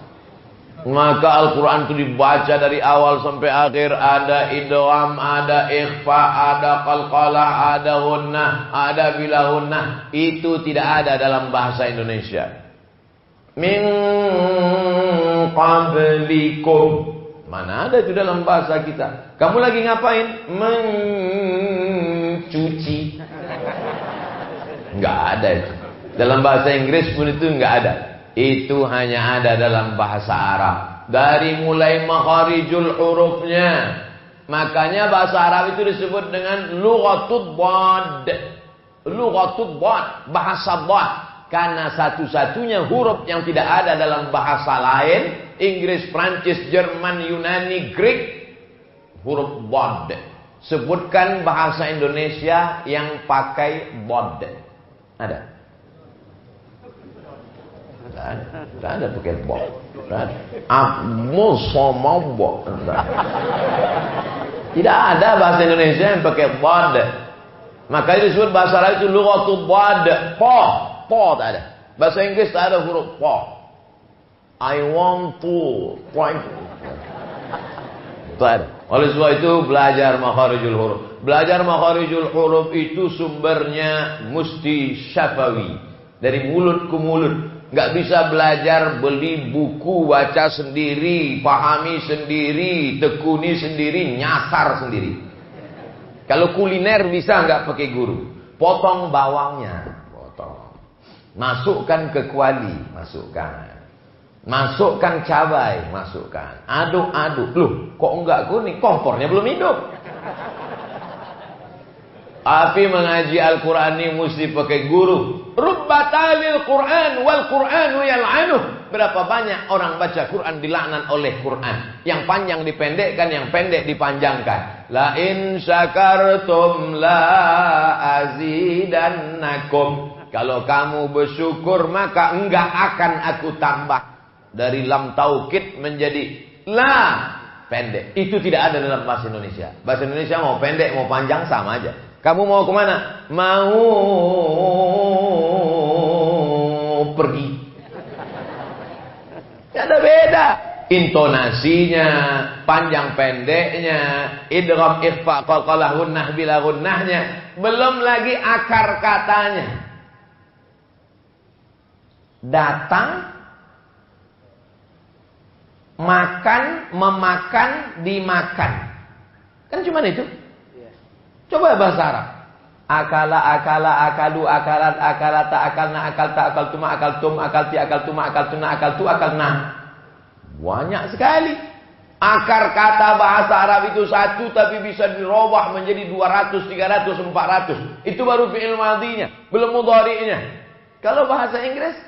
Maka Al-Quran itu dibaca dari awal sampai akhir. Ada idgham, ada ikhfa, ada qalqalah, ada hunnah, ada bilahunnah. Itu tidak ada dalam bahasa Indonesia. Min qablikum. Mana ada itu dalam bahasa kita. Kamu lagi ngapain? Mencuci. Enggak ada itu. Dalam bahasa Inggris pun itu enggak ada. Itu hanya ada dalam bahasa Arab. Dari mulai makharijul hurufnya. Makanya bahasa Arab itu disebut dengan lughatud dhad. Lughatud dhad, bahasa dhad. Karena satu-satunya huruf yang tidak ada dalam bahasa lain, Inggris, Prancis, Jerman, Yunani, Greek, huruf dhad. Sebutkan bahasa Indonesia yang pakai dhad. Ada? Tidak ada pakai dhad. Tidak ada bahasa Indonesia yang pakai dhad. Makanya disebut bahasa Arab itu lughatul dhad. Po tak ada. Bahasa Inggris tak ada huruf po. I want to. Tak ada. Oleh sebab itu belajar makharijul huruf. Belajar makharijul huruf itu sumbernya mesti syafawi. Dari mulut ke mulut. Gak bisa belajar beli buku, baca sendiri, pahami sendiri, tekuni sendiri, nyasar sendiri. Kalau kuliner bisa nggak pakai guru. Potong bawangnya. Masukkan ke kuali, masukkan. Masukkan cabai, masukkan. Aduk-aduk. Loh, kok enggak kuning? Kompornya belum hidup. Tapi mengaji Al-Quran ini mesti pakai guru. Rubbatalil Quran wal Quranu yal'anuh. Berapa banyak orang baca Quran dilaknat oleh Quran. Yang panjang dipendekkan, yang pendek dipanjangkan. La in syakartum la azidannakum. Kalau kamu bersyukur maka enggak akan aku tambah. Dari lam taukid menjadi la pendek. Itu tidak ada dalam bahasa Indonesia. Bahasa Indonesia mau pendek mau panjang sama aja. Kamu mau kemana? Mau pergi. Tidak ada beda. Intonasinya, panjang pendeknya, idgham ikhfa qalqalah gunnah bila gunnahnya, belum lagi akar katanya. Datang, makan, memakan, dimakan. Kan cuma itu. Coba bahasa Arab. Akala, akala, akalu, akalat, akalata, akalna, akalta, akaltuma, akaltum, akalti, akaltuma, akaltuna, akaltu, akalna. Banyak sekali. Akar kata bahasa Arab itu satu tapi bisa dirubah menjadi 200, 300, 400. Itu baru fi'il madhinya, belum mudhari'nya. Kalau bahasa Inggris,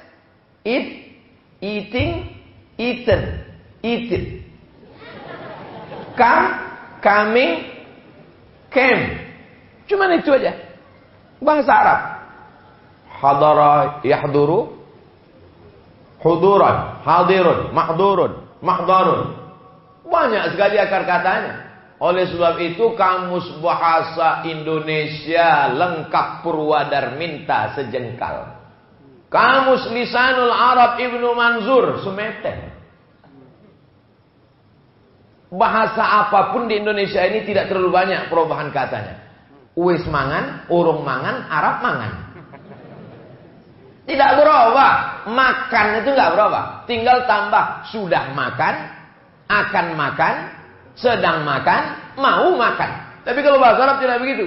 eat, eating, eaten, eaten. Come, coming, came. Cuman itu aja. Bahasa Arab. Hadara yahduru, huduran, hadirun, mahdurun, mahdarun. Banyak sekali akar katanya. Oleh sebab itu kamus bahasa Indonesia lengkap Purwadarminta sejengkal. Kamus Lisanul Arab Ibnu Manzur semeter. Bahasa apapun di Indonesia ini tidak terlalu banyak perubahan katanya. Uwis mangan, urung mangan, Arab mangan. Tidak berubah. Makan itu nggak berubah. Tinggal tambah sudah makan, akan makan, sedang makan, mau makan. Tapi kalau bahasa Arab tidak begitu.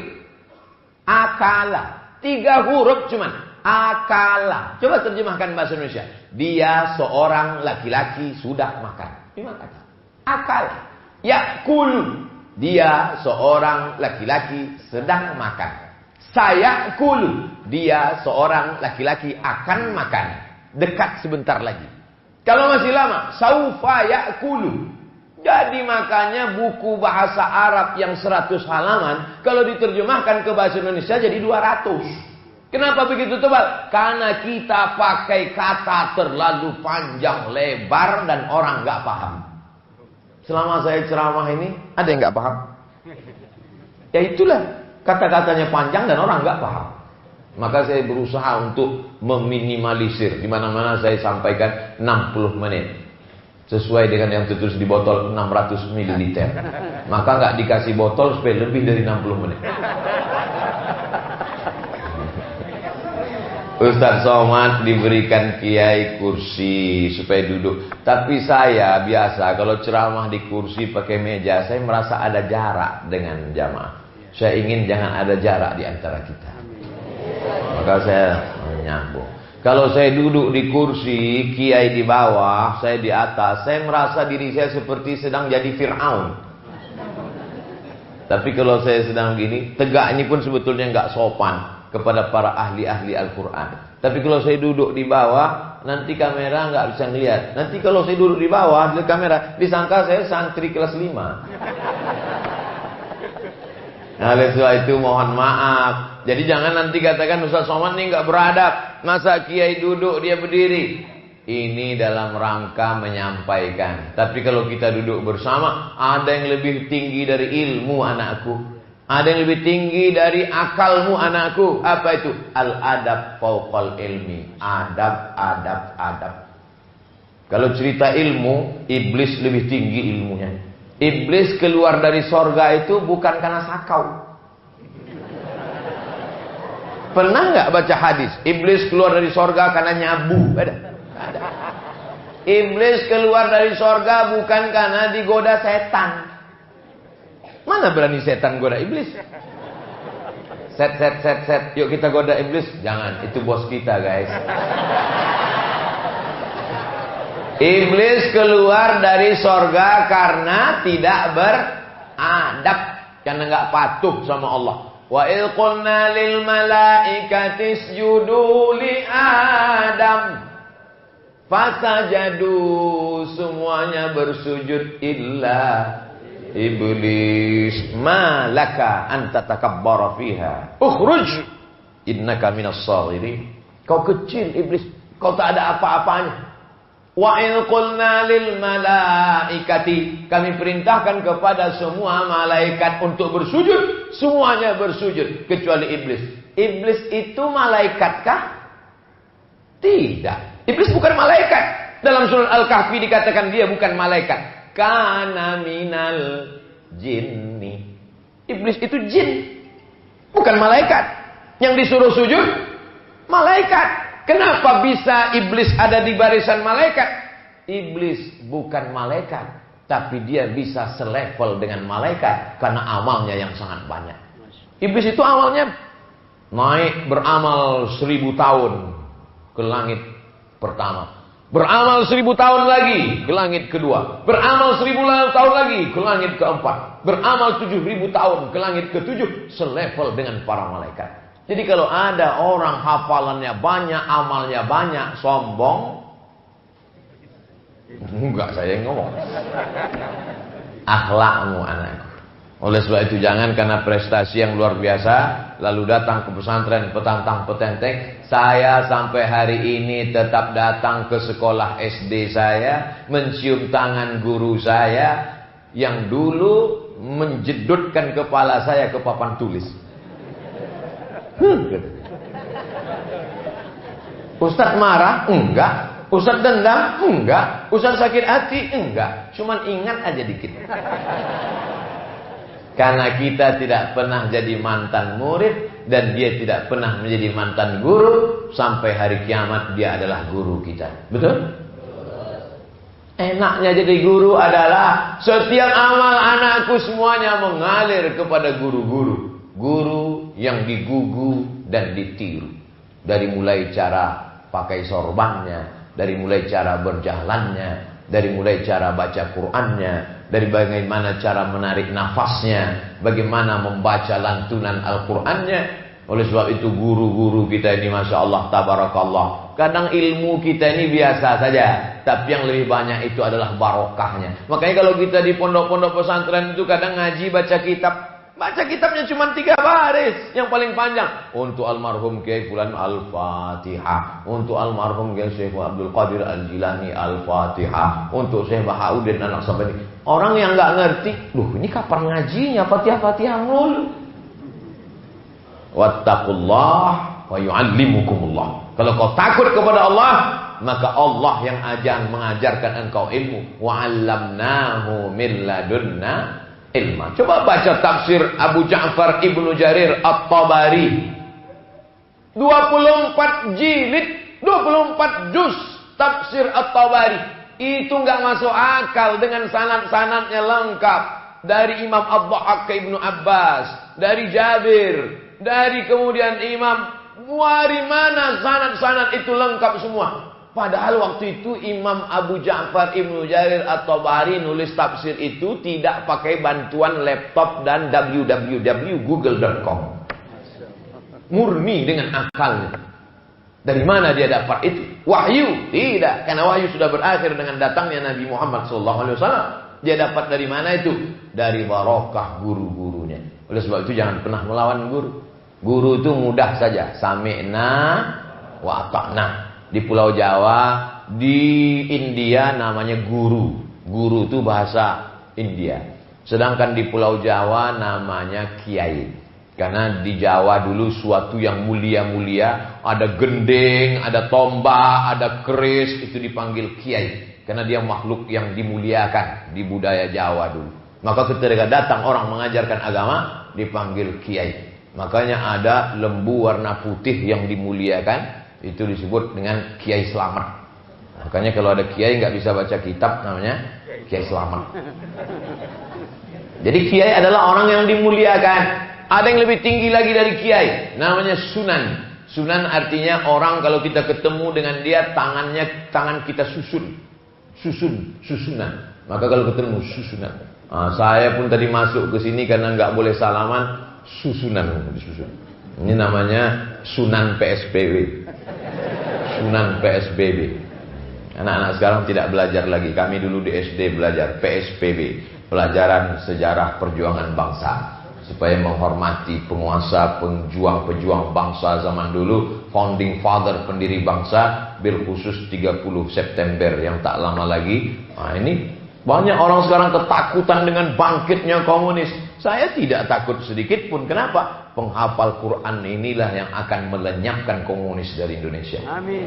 Akala. 3 huruf cuman. Akala. Coba terjemahkan bahasa Indonesia. Dia seorang laki-laki sudah makan. Terima kasih. Akala. Yakulu. Dia seorang laki-laki sedang makan. Saya kulu. Dia seorang laki-laki akan makan. Dekat sebentar lagi. Kalau masih lama, saufa yakulu. Jadi makanya buku bahasa Arab yang 100 halaman, kalau diterjemahkan ke bahasa Indonesia jadi 200. Kenapa begitu tebal? Karena kita pakai kata terlalu panjang lebar dan orang nggak paham. Selama saya ceramah ini, ada yang nggak paham? Ya itulah, kata-katanya panjang dan orang nggak paham. Maka saya berusaha untuk meminimalisir. Di mana-mana saya sampaikan 60 menit. Sesuai dengan yang tertulis di botol 600 ml. Maka nggak dikasih botol supaya lebih dari 60 menit. Ustaz Somad diberikan kiai kursi supaya duduk. Tapi saya biasa kalau ceramah di kursi pakai meja, saya merasa ada jarak dengan jamaah. Saya ingin jangan ada jarak di antara kita. Maka saya menyambung. Kalau saya duduk di kursi, kiai di bawah, saya di atas, saya merasa diri saya seperti sedang jadi Fir'aun. Tapi kalau saya sedang gini, tegak ini pun sebetulnya nggak sopan kepada para ahli-ahli Al-Quran. Tapi kalau saya duduk di bawah, nanti kamera nggak bisa ngelihat. Nanti kalau saya duduk di bawah, di kamera, disangka saya santri kelas 5. Nah, oleh sebab itu mohon maaf. Jadi jangan nanti katakan Ustaz Somad ini nggak beradab. Masa kiai duduk dia berdiri. Ini dalam rangka menyampaikan. Tapi kalau kita duduk bersama, ada yang lebih tinggi dari ilmu anakku. Ada yang lebih tinggi dari akalmu anakku. Apa itu? Al-adab fauqal ilmi. Adab, adab, adab. Kalau cerita ilmu, iblis lebih tinggi ilmunya. Iblis keluar dari sorga itu bukan karena sakau. Pernah nggak baca hadis? Iblis keluar dari sorga karena nyabu. Ada. Iblis keluar dari sorga bukan karena digoda setan. Mana berani setan goda iblis? Set. Yuk kita goda iblis. Jangan, itu bos kita guys. Iblis keluar dari sorga karena tidak beradab. Karena nggak patuh sama Allah. Wa idh qulna lil malaikati isjudu li Adam. Fasajadu, semuanya bersujud illa iblis. Malaka anta takabbara fiha. Ukhruj innaka minas saghirin. Kau kecil iblis, kau tak ada apa-apanya. Wa in qulna lil malaikati, kami perintahkan kepada semua malaikat untuk bersujud, semuanya bersujud kecuali iblis. Iblis itu malaikatkah? Tidak. Iblis bukan malaikat. Dalam surah Al-Kahfi dikatakan dia bukan malaikat. Kana minal jinni. Iblis itu jin, bukan malaikat. Yang disuruh sujud malaikat. Kenapa bisa iblis ada di barisan malaikat? Iblis bukan malaikat, tapi dia bisa selevel dengan malaikat karena amalnya yang sangat banyak. Iblis itu awalnya naik beramal 1000 tahun ke langit pertama, beramal 1000 tahun lagi ke langit kedua, beramal 1000 tahun lagi ke langit keempat, beramal 7000 tahun ke langit ketujuh, selevel dengan para malaikat. Jadi kalau ada orang hafalannya banyak, amalnya banyak, sombong, enggak saya yang ngomong, akhlakmu anakku. Oleh sebab itu jangan karena prestasi yang luar biasa lalu datang ke pesantren petantang petenteng. Saya sampai hari ini tetap datang ke sekolah SD saya, mencium tangan guru saya yang dulu menjedutkan kepala saya ke papan tulis. Ustaz marah? Enggak. Ustaz dendam? Enggak. Ustaz sakit hati? Enggak. Cuman ingat aja dikit. Karena kita tidak pernah jadi mantan murid dan dia tidak pernah menjadi mantan guru, sampai hari kiamat dia adalah guru kita. Betul? Enaknya jadi guru adalah setiap amal anakku semuanya mengalir kepada guru-guru. Guru yang digugu dan ditiru. Dari mulai cara pakai sorbannya, dari mulai cara berjalannya, dari mulai cara baca Qur'annya, dari bagaimana cara menarik nafasnya, bagaimana membaca lantunan Al-Qur'annya. Oleh sebab itu guru-guru kita ini Masya Allah, tabarakallah. Kadang ilmu kita ini biasa saja, tapi yang lebih banyak itu adalah barokahnya. Makanya kalau kita di pondok-pondok pesantren itu kadang ngaji baca kitab, baca kitabnya cuma 3 baris yang paling panjang. Untuk almarhum Kiai Fulan Al-Fatihah, untuk almarhum Kiai Syekh Abdul Qadir Al-Jilani Al-Fatihah, untuk Syekh Bahauddin anak sampai ini. Orang yang nggak ngerti, loh ini kapan ngajinya Fatihah-Fatihah mulu. Wattaqullah wa yu'allimukumullah. Kalau kau takut kepada Allah, maka Allah yang mengajarkan engkau ilmu. Wa 'allamnahu min ladunna ilma. Coba baca tafsir Abu Ja'far Ibnu Jarir At-Tabari. 24 jilid, 24 juz tafsir At-Tabari. Itu enggak masuk akal dengan sanad-sanadnya lengkap. Dari Imam Ad-Dhahhak ke Ibnu Abbas, dari Jabir, dari kemudian Imam, dari mana sanad-sanad itu lengkap semua. Padahal waktu itu Imam Abu Ja'far Ibnu Jarir At-Tabari nulis tafsir itu tidak pakai bantuan laptop dan www.google.com. Murni dengan akalnya. Dari mana dia dapat itu? Wahyu? Tidak, karena wahyu sudah berakhir dengan datangnya Nabi Muhammad SAW. Dia dapat dari mana itu? Dari barokah guru-gurunya. Oleh sebab itu jangan pernah melawan guru. Guru itu mudah saja. Sami'na wa ata'na. Di Pulau Jawa, di India namanya guru. Guru itu bahasa India. Sedangkan di Pulau Jawa namanya kiai. Karena di Jawa dulu suatu yang mulia-mulia, ada gending, ada tombak, ada keris, itu dipanggil kiai. Karena dia makhluk yang dimuliakan di budaya Jawa dulu. Maka ketika datang orang mengajarkan agama, dipanggil kiai. Makanya ada lembu warna putih yang dimuliakan, itu disebut dengan Kiai Slamet. Makanya kalau ada kiai nggak bisa baca kitab, namanya Kiai Slamet. Jadi kiai adalah orang yang dimuliakan. Ada yang lebih tinggi lagi dari kiai, namanya sunan. Sunan artinya orang kalau kita ketemu dengan dia, tangan kita susunan. Maka kalau ketemu susunan. Saya pun tadi masuk ke sini karena nggak boleh salaman. susunan disusun. Ini namanya Sunan PSBB. Sunan PSBB. Anak-anak sekarang tidak belajar lagi. Kami dulu di SD belajar PSBB, pelajaran sejarah perjuangan bangsa, supaya menghormati penguasa, pejuang-pejuang bangsa zaman dulu, founding father, pendiri bangsa, bil khusus 30 September yang tak lama lagi. Nah, ini banyak orang sekarang ketakutan dengan bangkitnya komunis. Saya tidak takut sedikit pun. Kenapa? Penghafal Quran inilah yang akan melenyapkan komunis dari Indonesia. Amin.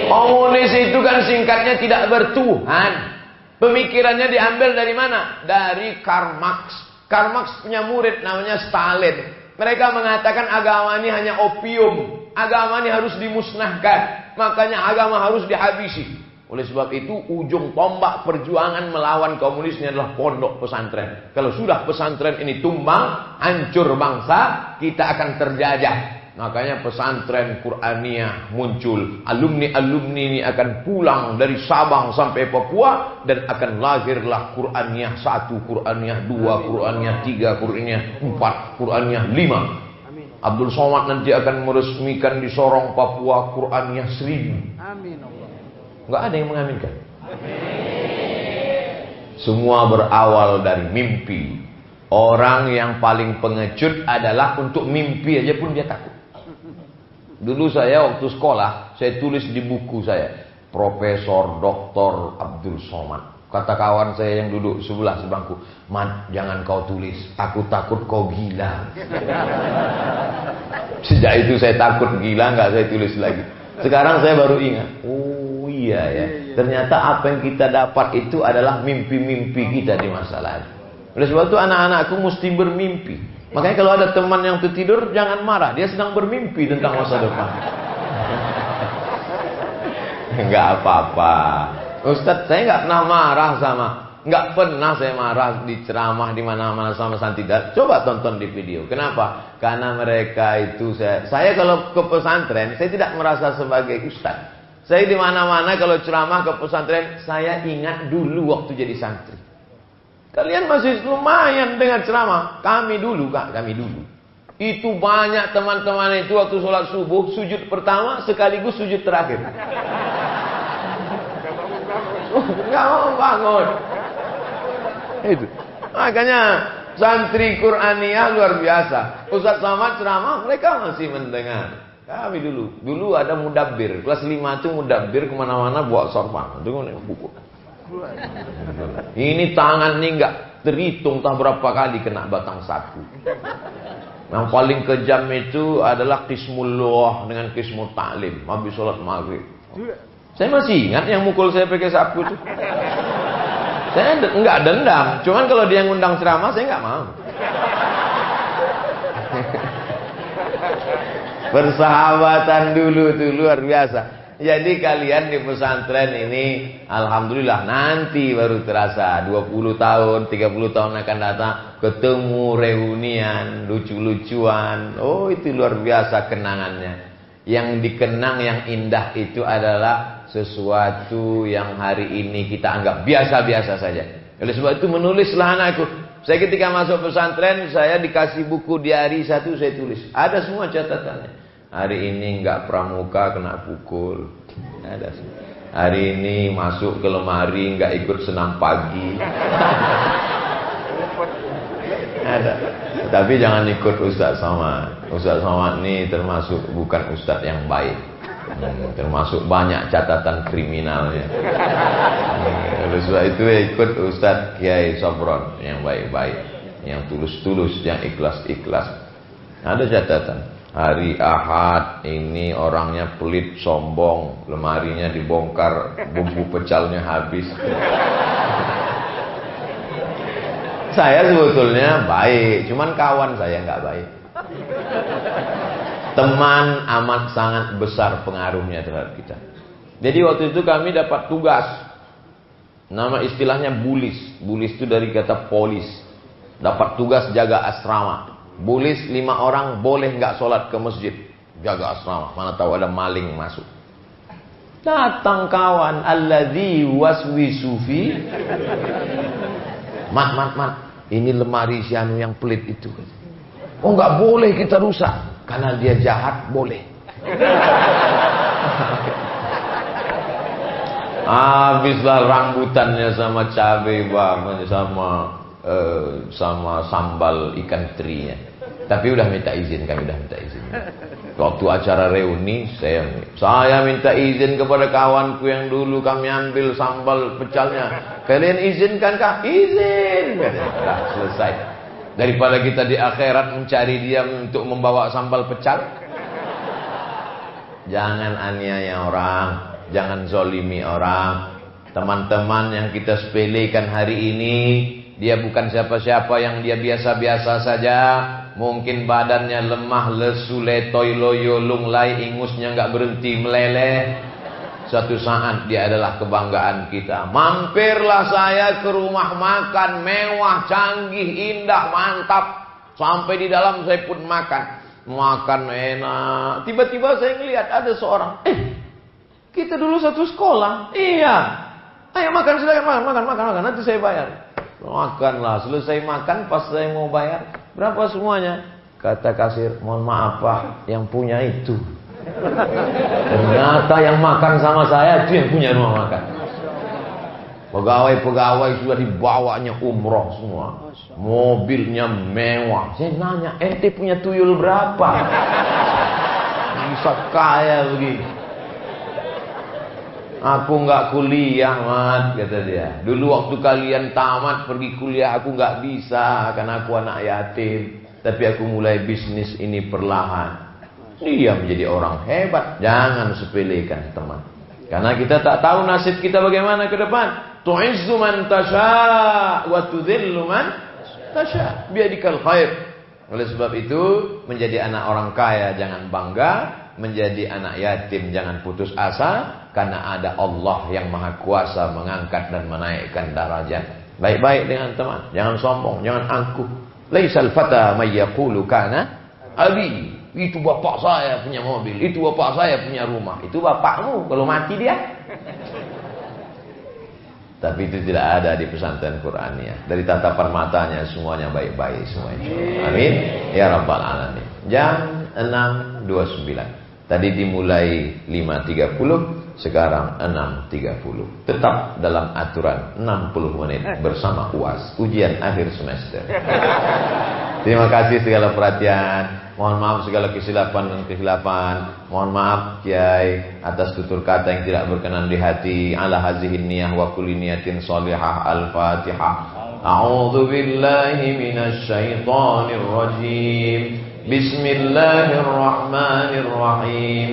Komunis itu kan singkatnya tidak bertuhan. Pemikirannya diambil dari mana? Dari Karl Marx. Karl Marx punya murid namanya Stalin. Mereka mengatakan agama ini hanya opium. Agama ini harus dimusnahkan. Makanya agama harus dihabisi. Oleh sebab itu ujung tombak perjuangan melawan komunisnya adalah pondok pesantren. Kalau sudah pesantren ini tumbang, hancur bangsa, kita akan terjajah. Makanya pesantren Qur'aniyah muncul. Alumni-alumni ini akan pulang dari Sabang sampai Papua. Dan akan lahirlah Qur'aniyah 1, Qur'aniyah 2, Qur'aniyah 3, Qur'aniyah 4, Qur'aniyah 5. Abdul Somad nanti akan meresmikan di Sorong, Papua, Qur'aniyah 1000. Amin. Nggak ada yang mengaminkan. Semua berawal dari mimpi. Orang yang paling pengecut adalah untuk mimpi aja pun dia takut. Dulu saya waktu sekolah, saya tulis di buku saya, Profesor Dr. Abdul Somad. Kata kawan saya yang duduk sebelah sebangku, "Man, jangan kau tulis, aku takut kau gila." Sejak itu saya takut gila, nggak saya tulis lagi. Sekarang saya baru ingat, oh iya ya, ternyata apa yang kita dapat itu adalah mimpi-mimpi kita di masa lalu. Oleh sebab itu anak-anakku mesti bermimpi. Makanya kalau ada teman yang tertidur, jangan marah, dia sedang bermimpi tentang masa depan. Enggak apa-apa. Ustadz, saya nggak pernah marah nggak pernah saya marah di ceramah di mana-mana sama santridat. Coba tonton di video. Kenapa? Karena mereka itu saya kalau ke pesantren, saya tidak merasa sebagai ustadz. Saya di mana-mana kalau ceramah ke pesantren, saya ingat dulu waktu jadi santri. Kalian masih lumayan dengan ceramah. Kami dulu. Itu banyak teman-teman itu waktu sholat subuh, sujud pertama sekaligus sujud terakhir. Nggak mau bangun. Itu. Makanya santri Qur'aniyah luar biasa. Ustaz Somad ceramah, mereka masih mendengar. Kami dulu ada mudabbir. Kelas 5 itu mudabbir kemana-mana bawa sorban. Itu buku. Ini tangan ini nggak terhitung tak berapa kali kena batang sapu. Yang paling kejam itu adalah qismul lughah dengan qismul ta'lim. Habis sholat maghrib. Saya masih ingat yang mukul saya pakai sapu itu. Saya enggak dendam. Cuman kalau dia ngundang ceramah, saya enggak mau. Persahabatan dulu tuh luar biasa. Jadi kalian di pesantren ini, alhamdulillah nanti baru terasa 20 tahun, 30 tahun akan datang, ketemu reunian, lucu-lucuan. Oh, itu luar biasa kenangannya. Yang dikenang yang indah itu adalah sesuatu yang hari ini kita anggap biasa-biasa saja. Oleh sebab itu menulislah anakku. Saya ketika masuk pesantren, saya dikasih buku diari 1, saya tulis. Ada semua catatannya. Hari ini enggak pramuka kena pukul. Ada semua. Hari ini masuk ke lemari enggak ikut senam pagi. Ada. Tapi jangan ikut Ustaz Somad. Ustaz Somad ini termasuk bukan Ustaz yang baik. Termasuk banyak catatan kriminalnya. Oleh sebab itu ikut Ustaz Kiai Sobron yang baik-baik, yang tulus-tulus, yang ikhlas-ikhlas. Ada catatan. Hari Ahad ini orangnya pelit, sombong, lemarinya dibongkar, bumbu pecalnya habis. Saya sebetulnya baik, cuman kawan saya nggak baik. Teman amat sangat besar pengaruhnya terhadap kita. Jadi waktu itu kami dapat tugas. Nama istilahnya bulis. Bulis itu dari kata polis. Dapat tugas jaga asrama. Bulis 5 orang boleh nggak sholat ke masjid. Jaga asrama. Mana tahu ada maling masuk. Datang kawan. Alladzi waswisu fi. Mat. Ini lemari si anu yang pelit itu. Oh nggak boleh kita rusak. Karena dia jahat boleh. Habislah rambutannya sama cabai bang, sama sambal ikan terinya. Tapi udah minta izin, kami udah minta izin. Waktu acara reuni, saya minta izin kepada kawanku yang dulu kami ambil sambal pecalnya. Kalian izinkan kah? Izin. Nah, selesai. Daripada kita di akhirat mencari dia untuk membawa sambal pecal. Jangan aniaya orang, jangan zolimi orang. Teman-teman yang kita sepelekan hari ini, dia bukan siapa-siapa, yang dia biasa-biasa saja. Mungkin badannya lemah, lesu, letoy, loyo, lunglai, ingusnya nggak berhenti meleleh. Suatu saat dia adalah kebanggaan kita. Mampirlah saya ke rumah makan mewah, canggih, indah, mantap. Sampai di dalam saya pun makan. Makan enak. Tiba-tiba saya ngelihat ada seorang. Kita dulu satu sekolah. Iya. Ayo makan, silakan makan. Nanti saya bayar. Makanlah. Selesai makan, pas saya mau bayar. Berapa semuanya? Kata kasir, mohon maaf Pak, yang punya itu. Ternyata yang makan sama saya itu yang punya rumah makan. Pegawai-pegawai sudah dibawanya umroh semua. Mobilnya mewah. Saya nanya, ente punya tuyul berapa? Bisa kaya begini. Aku nggak kuliah, Mat, kata dia. Dulu waktu kalian tamat pergi kuliah, aku nggak bisa karena aku anak yatim. Tapi aku mulai bisnis ini perlahan. Dia menjadi orang hebat. Jangan sepelekan, teman. Karena kita tak tahu nasib kita bagaimana ke depan. Tu'izzu man tasha' wa tudhillu man tasha'. Biadikal khair. Oleh sebab itu, menjadi anak orang kaya jangan bangga, menjadi anak yatim jangan putus asa, karena ada Allah yang maha kuasa mengangkat dan menaikkan darajat. Baik-baik dengan teman, jangan sombong, jangan angkuh. Laisal fata may yaqulu kana abi. Itu bapak saya punya mobil, itu bapak saya punya rumah. Itu bapakmu kalau mati dia. Tapi itu tidak ada di pesantren Qur'aniyah. Dari tatapan matanya semuanya baik-baik semuanya. Amin ya rabbal alamin. Jam 6.29. Tadi dimulai 5.30, sekarang 6.30. Tetap dalam aturan 60 menit bersama UAS, ujian akhir semester. Terima kasih segala perhatian. Mohon maaf segala kesilapan dan kesilapan. Mohon maaf Kiai atas tutur kata yang tidak berkenan di hati. Ala hazihin niyah wa kulli niyatin salihah. Al-Fatihah. A'udzu billahi minasy syaithanir rajim. Bismillahirrahmanirrahim.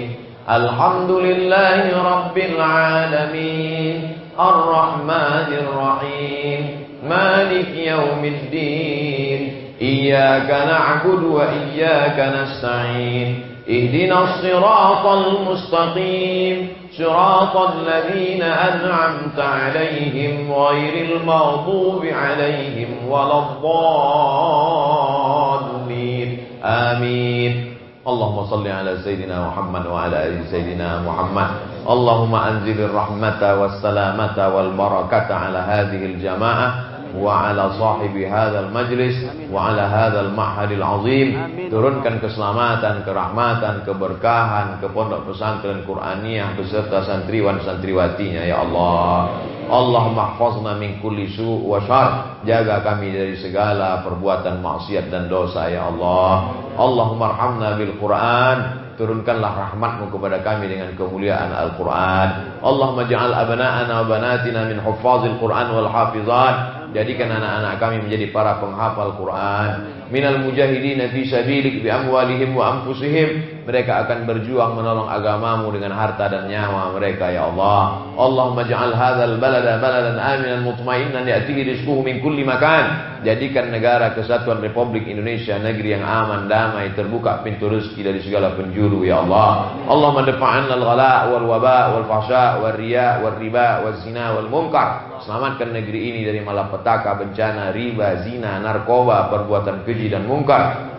Alhamdulillahi rabbil alamin. Ar-Rahmanir Rahim. Malik yaumiddin. إياك نعبد وإياك نستعين اهدنا الصراط المستقيم صراط الذين أنعمت عليهم غير المغضوب عليهم ولا الضالين آمين اللهم صل على سيدنا محمد وعلى آل سيدنا محمد اللهم أنزل الرحمة والسلامة والبركة على هذه الجماعة وعلى صاحب هذا المجلس وعلى هذا المعهد العظيم. Turunkan keselamatan, kerahmatan, keberkahan ke pondok pesantren Qur'aniyah beserta santriwan santriwatinya ya Allah. Allahumma ihfazna min kulli su' wa syarr. Jaga kami dari segala perbuatan maksiat dan dosa ya Allah. Allahumma arhamna bil Qur'an. Turunkanlah rahmatmu kepada kami dengan kemuliaan Al-Quran. Allahumma ja'al abna'ana wa banatina min huffazil Quran wal hafizat. Jadikan anak-anak kami menjadi para penghafal Quran. Minal mujahidina fi sabilik bi amwalihim wa anfusihim. Mereka akan berjuang menolong agamamu dengan harta dan nyawa mereka ya Allah. Allahumma ja'al hadzal balada baladan aminan mutmainnan ya'tihi rizquhu min kulli makan. Jadikan negara kesatuan Republik Indonesia negeri yang aman, damai, terbuka pintu rezeki dari segala penjuru ya Allah. Allahumma dafa'anna al-ghala' wal waba' wal fahsya' wal riya' wal riba wal zina wal munkar. Selamatkan negeri ini dari malapetaka, bencana, riba, zina, narkoba, perbuatan keji dan mungkar.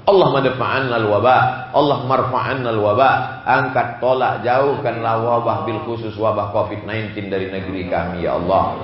Allahumma dafa'anna al-waba', Allahumma rfa'anna al-waba'. Angkat, tolak, jauhkanlah wabah, bil khusus wabah COVID-19 dari negeri kami ya Allah.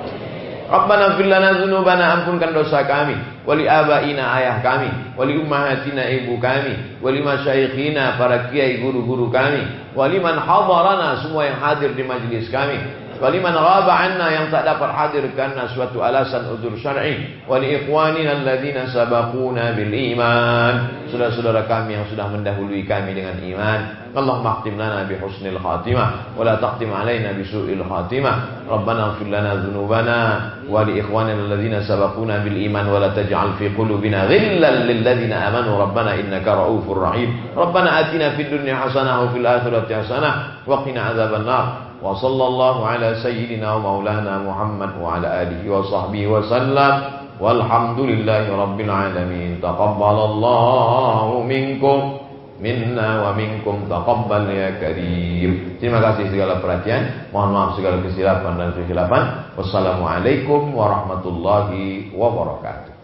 Rabbana fir lana dzunubana, ampunkan dosa kami. wali abaina ayah kami, wali ummahatina ibu kami, wali masyayikhina para kiai guru-guru kami, wali man hadarana semua yang hadir di majlis kami, waliman ghaba anna yang tak dapat hadir karena suatu alasan uzur syar'i, wali ikhwanina alladzina sabaquna bil iman, saudara-saudara kami yang sudah mendahului kami dengan iman. Allahumma khtim lana bi husnil khatimah wa la taqtim alaina bi su'il khatimah. Rabbana ighfir lana dhunubana wa li ikhwanina alladzina sabaquna bil iman wa la taj'al fi qulubina ghillan lil ladzina amanu rabbana innaka ra'ufur rahim. Rabbana atina fid dunya hasanah wa fil akhirati hasanah wa qina adzaban nar. وصلى الله على سيدنا ومولانا محمد وعلى آله وصحبه وسلم والحمد لله رب العالمين. تقبل الله منكم minna wa minkum taqabbal ya karim. Terima kasih segala perhatian, mohon maaf segala kesilapan dan kekhilafan. Wassalamualaikum warahmatullahi wabarakatuh.